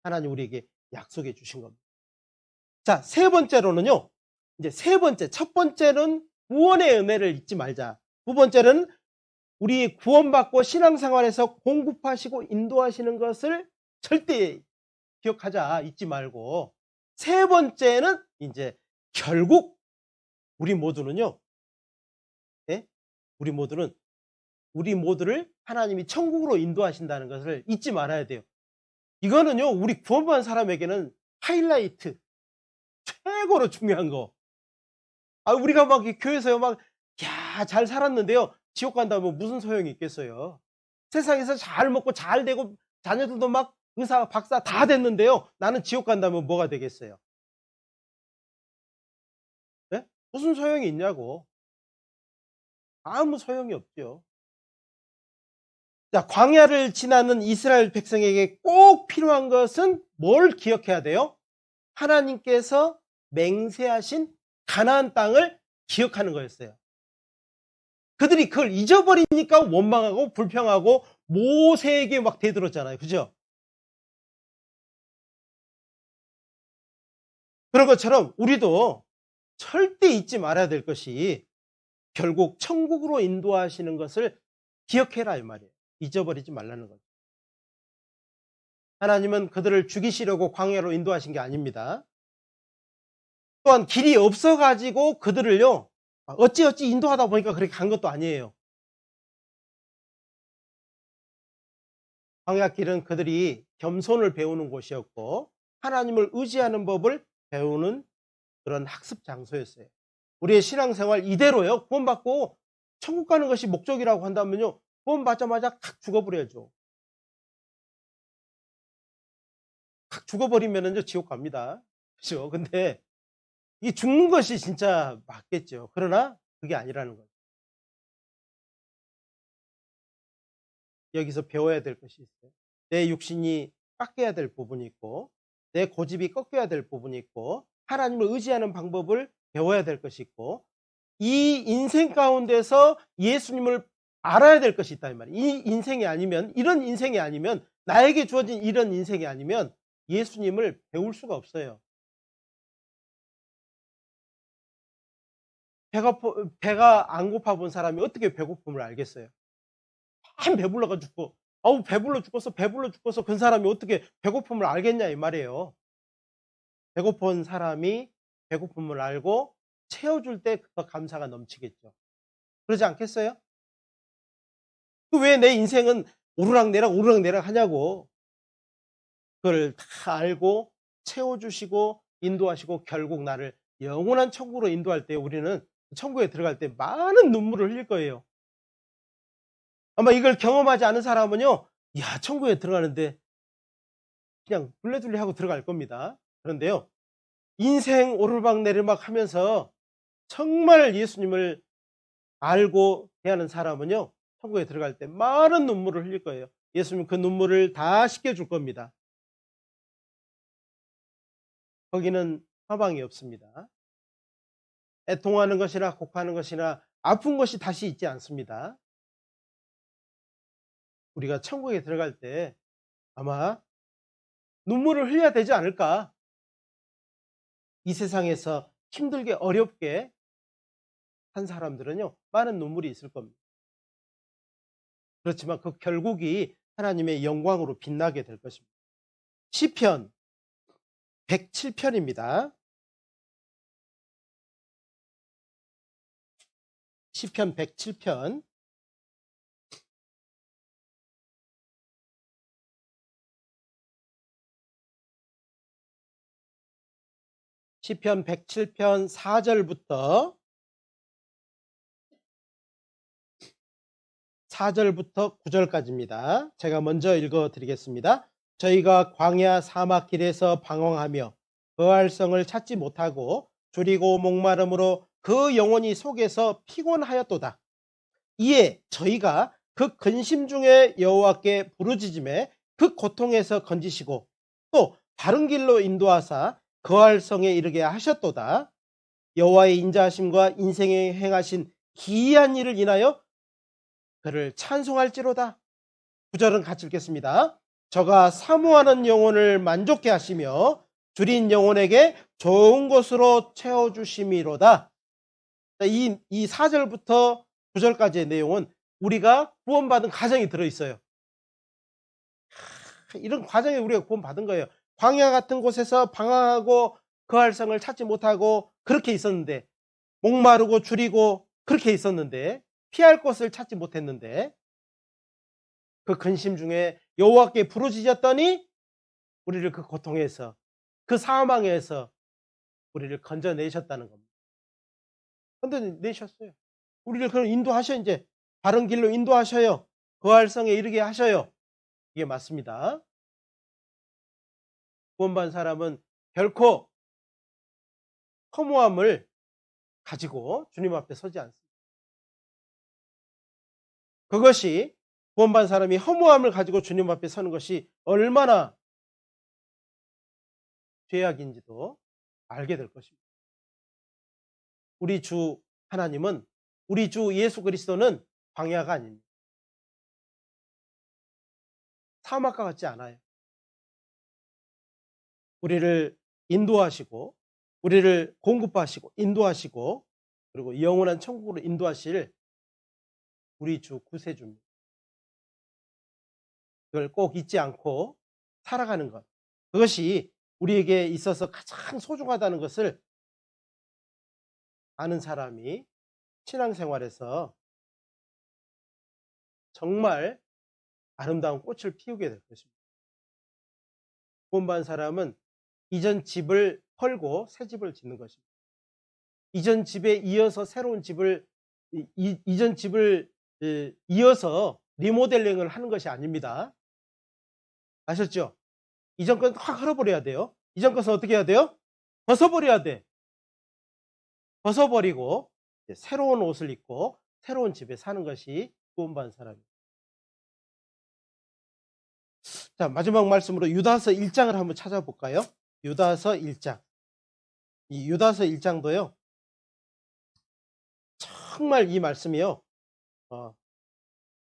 하나님 우리에게 약속해 주신 겁니다. 자, 세 번째로는요. 이제 세 번째, 첫 번째는 구원의 은혜를 잊지 말자. 두 번째는 우리 구원받고 신앙생활에서 공급하시고 인도하시는 것을 절대 기억하자. 잊지 말고. 세 번째는 이제 결국 우리 모두는요. 예? 우리 모두를 하나님이 천국으로 인도하신다는 것을 잊지 말아야 돼요. 이거는요. 우리 구원받은 사람에게는 하이라이트, 최고로 중요한 거. 우리가 막 교회에서요 막 잘 살았는데요. 지옥 간다면 무슨 소용이 있겠어요. 세상에서 잘 먹고 잘 되고 자녀들도 막 의사, 박사 다 됐는데요. 나는 지옥 간다면 뭐가 되겠어요? 네? 무슨 소용이 있냐고. 아무 소용이 없죠. 자, 광야를 지나는 이스라엘 백성에게 꼭 필요한 것은 뭘 기억해야 돼요? 하나님께서 맹세하신 가나안 땅을 기억하는 거였어요. 그들이 그걸 잊어버리니까 원망하고 불평하고 모세에게 막 대들었잖아요. 그죠? 그런 것처럼 우리도 절대 잊지 말아야 될 것이 결국 천국으로 인도하시는 것을 기억해라 이 말이에요. 잊어버리지 말라는 거죠. 하나님은 그들을 죽이시려고 광야로 인도하신 게 아닙니다. 또한 길이 없어가지고 그들을요 어찌어찌 인도하다 보니까 그렇게 간 것도 아니에요. 광야길은 그들이 겸손을 배우는 곳이었고 하나님을 의지하는 법을 배우는 그런 학습 장소였어요. 우리의 신앙생활 이대로요 구원받고 천국 가는 것이 목적이라고 한다면요 구원받자마자 칵 죽어버려야죠. 칵 죽어버리면은요 지옥 갑니다. 그렇죠? 근데 이 죽는 것이 진짜 맞겠죠. 그러나 그게 아니라는 거죠. 여기서 배워야 될 것이 있어요. 내 육신이 깎여야 될 부분이 있고 내 고집이 꺾여야 될 부분이 있고 하나님을 의지하는 방법을 배워야 될 것이 있고 이 인생 가운데서 예수님을 알아야 될 것이 있다 이 말이에요. 이 인생이 아니면 이런 인생이 아니면 나에게 주어진 이런 인생이 아니면 예수님을 배울 수가 없어요. 배가 안 고파 본 사람이 어떻게 배고픔을 알겠어요? 참 배불러가지고 배불러 죽겠어 그 사람이 어떻게 배고픔을 알겠냐 이 말이에요. 배고픈 사람이 배고픔을 알고 채워줄 때 그 감사가 넘치겠죠. 그러지 않겠어요? 왜 내 인생은 오르락내락 하냐고. 그걸 다 알고 채워주시고 인도하시고 결국 나를 영원한 천국으로 인도할 때 우리는 천국에 들어갈 때 많은 눈물을 흘릴 거예요. 아마 이걸 경험하지 않은 사람은요, 야, 천국에 들어가는데 그냥 둘레둘레 하고 들어갈 겁니다. 그런데요, 인생 오르막내리막 하면서 정말 예수님을 알고 대하는 사람은요, 천국에 들어갈 때 많은 눈물을 흘릴 거예요. 예수님 그 눈물을 다 씻겨줄 겁니다. 거기는 사방이 없습니다. 애통하는 것이나 곡하는 것이나 아픈 것이 다시 있지 않습니다. 우리가 천국에 들어갈 때 아마 눈물을 흘려야 되지 않을까. 이 세상에서 힘들게 어렵게 한 사람들은요 많은 눈물이 있을 겁니다. 그렇지만 그 결국이 하나님의 영광으로 빛나게 될 것입니다. 시편 107편입니다. 시편 107편 시편 107편 4절부터 9절까지입니다. 제가 먼저 읽어드리겠습니다. 저희가 광야 사막 길에서 방황하며 거할 성을 찾지 못하고 졸이고 목마름으로 그 영혼이 속에서 피곤하였도다. 이에 저희가 그 근심 중에 여호와께 부르짖음에 그 고통에서 건지시고 또 바른 길로 인도하사 거할 성에 이르게 하셨도다. 여호와의 인자하심과 인생에 행하신 기이한 일을 인하여 그를 찬송할지로다. 9절은 같이 읽겠습니다. 저가 사모하는 영혼을 만족케 하시며 줄인 영혼에게 좋은 것으로 채워주심이로다. 이 4절부터 9절까지의 내용은 우리가 구원받은 과정이 들어있어요. 이런 과정에 우리가 구원받은 거예요. 광야 같은 곳에서 방황하고 거할 성을 찾지 못하고 그렇게 있었는데, 목마르고 줄이고 그렇게 있었는데, 피할 곳을 찾지 못했는데, 그 근심 중에 여호와께 부르짖었더니 우리를 그 고통에서, 그 사망에서 우리를 건져내셨다는 겁니다. 건져내셨어요. 우리를 그럼 인도하셔. 이제 바른 길로 인도하셔요. 거할 성에 이르게 하셔요. 이게 맞습니다. 구원받은 사람은 결코 허무함을 가지고 주님 앞에 서지 않습니다. 그것이 구원받은 사람이 허무함을 가지고 주님 앞에 서는 것이 얼마나 죄악인지도 알게 될 것입니다. 우리 주 하나님은, 우리 주 예수 그리스도는 광야가 아닙니다. 사막과 같지 않아요. 우리를 인도하시고, 우리를 공급하시고 인도하시고, 그리고 영원한 천국으로 인도하실 우리 주 구세주입니다. 그걸 꼭 잊지 않고 살아가는 것, 그것이 우리에게 있어서 가장 소중하다는 것을 아는 사람이 신앙생활에서 정말 아름다운 꽃을 피우게 될 것입니다. 구원받은 사람은 이전 집을 헐고 새 집을 짓는 것입니다. 이전 집에 이어서 새로운 집을, 이전 집을 이어서 리모델링을 하는 것이 아닙니다. 아셨죠? 이전 것은 확 헐어버려야 돼요. 이전 것은 어떻게 해야 돼요? 벗어버려야 돼. 벗어버리고 새로운 옷을 입고 새로운 집에 사는 것이 구원받은 사람입니다. 자, 마지막 말씀으로 유다서 1장을 한번 찾아볼까요? 유다서 1장. 이 유다서 1장도요, 정말 이 말씀이요,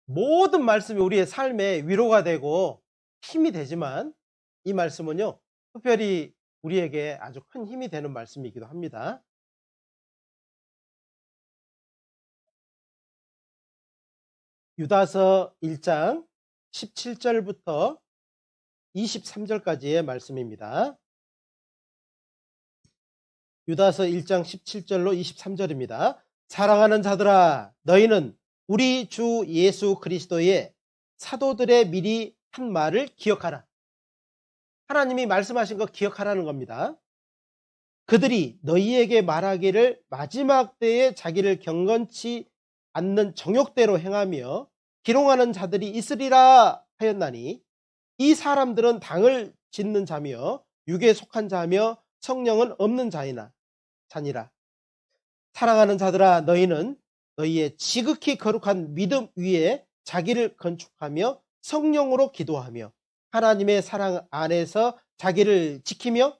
모든 말씀이 우리의 삶에 위로가 되고 힘이 되지만, 이 말씀은요, 특별히 우리에게 아주 큰 힘이 되는 말씀이기도 합니다. 유다서 1장 17절부터 23절까지의 말씀입니다. 유다서 1장 17절로 23절입니다. 사랑하는 자들아, 너희는 우리 주 예수 그리스도의 사도들의 미리 한 말을 기억하라. 하나님이 말씀하신 거 기억하라는 겁니다. 그들이 너희에게 말하기를 마지막 때에 자기를 경건치 않는 정욕대로 행하며 기롱하는 자들이 있으리라 하였나니, 이 사람들은 당을 짓는 자며 육에 속한 자며 성령은 없는 자니라. 사랑하는 자들아, 너희는 너희의 지극히 거룩한 믿음 위에 자기를 건축하며 성령으로 기도하며 하나님의 사랑 안에서 자기를 지키며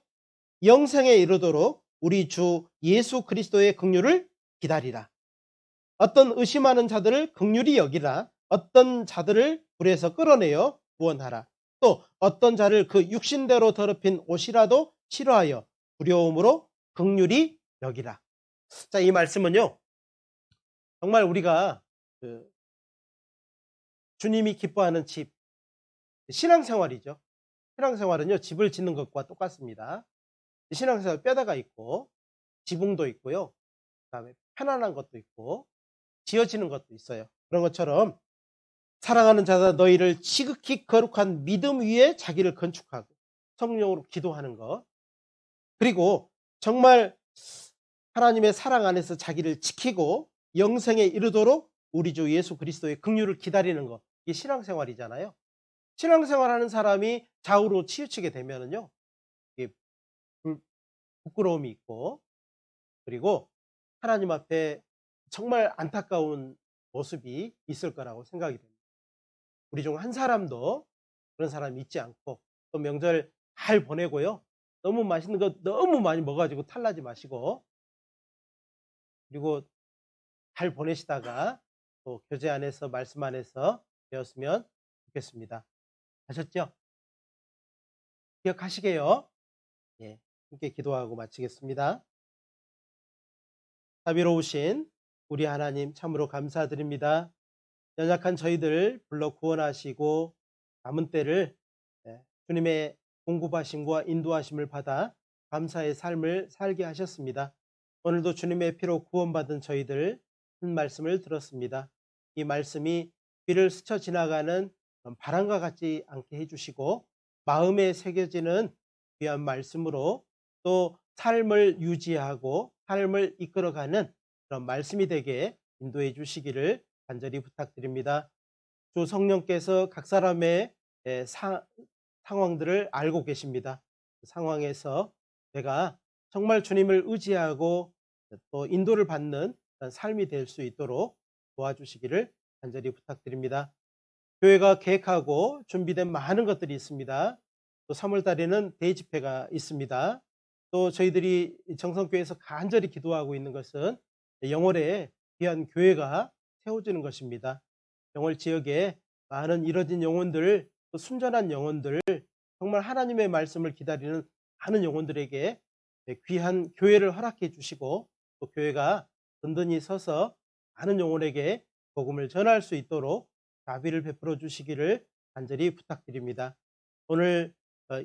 영생에 이르도록 우리 주 예수 그리스도의 긍휼을 기다리라. 어떤 의심하는 자들을 긍휼히 여기라. 어떤 자들을 불에서 끌어내어 구원하라. 또 어떤 자를 그 육신대로 더럽힌 옷이라도 싫어하여 두려움으로 긍휼히 여기라. 자, 이 말씀은요, 정말 우리가 주님이 기뻐하는 집, 신앙생활이죠. 신앙생활은요, 집을 짓는 것과 똑같습니다. 신앙생활 뼈다가 있고 지붕도 있고요, 그다음에 편안한 것도 있고 지어지는 것도 있어요. 그런 것처럼 사랑하는 자가 너희를 지극히 거룩한 믿음 위에 자기를 건축하고 성령으로 기도하는 것, 그리고 정말 하나님의 사랑 안에서 자기를 지키고 영생에 이르도록 우리 주 예수 그리스도의 긍휼을 기다리는 것, 이게 신앙생활이잖아요. 신앙생활하는 사람이 좌우로 치우치게 되면은요, 이게 부끄러움이 있고, 그리고 하나님 앞에 정말 안타까운 모습이 있을 거라고 생각이 됩니다. 우리 중 한 사람도 그런 사람이 있지 않고, 또 명절 잘 보내고요, 너무 맛있는 거 너무 많이 먹어가지고 탈나지 마시고, 그리고 잘 보내시다가 또 교제 안에서 말씀 안에서 되었으면 좋겠습니다. 아셨죠? 기억하시게요. 예, 함께 기도하고 마치겠습니다. 자비로우신 우리 하나님 참으로 감사드립니다. 연약한 저희들 불러 구원하시고 남은 때를 주님의 공급하심과 인도하심을 받아 감사의 삶을 살게 하셨습니다. 오늘도 주님의 피로 구원받은 저희들 한 말씀을 들었습니다. 이 말씀이 귀를 스쳐 지나가는 그런 바람과 같지 않게 해주시고 마음에 새겨지는 귀한 말씀으로 또 삶을 유지하고 삶을 이끌어가는 그런 말씀이 되게 인도해 주시기를 간절히 부탁드립니다. 주 성령께서 각 사람의 상황들을 알고 계십니다. 그 상황에서 내가 정말 주님을 의지하고 또 인도를 받는 삶이 될 수 있도록 도와주시기를 간절히 부탁드립니다. 교회가 계획하고 준비된 많은 것들이 있습니다. 또 3월 달에는 대집회가 있습니다. 또 저희들이 정성교회에서 간절히 기도하고 있는 것은 영월에 귀한 교회가 세워지는 것입니다. 영월 지역에 많은 이뤄진 영혼들, 또 순전한 영혼들, 정말 하나님의 말씀을 기다리는 많은 영혼들에게 귀한 교회를 허락해 주시고 또 교회가 든든히 서서 많은 영혼에게 복음을 전할 수 있도록 자비를 베풀어 주시기를 간절히 부탁드립니다. 오늘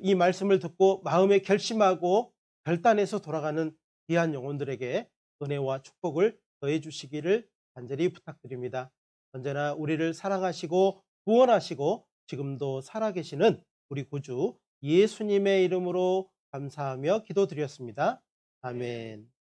이 말씀을 듣고 마음에 결심하고 결단해서 돌아가는 귀한 영혼들에게 은혜와 축복을 더해 주시기를 간절히 부탁드립니다. 언제나 우리를 사랑하시고 구원하시고 지금도 살아계시는 우리 구주 예수님의 이름으로 감사하며 기도드렸습니다. 아멘.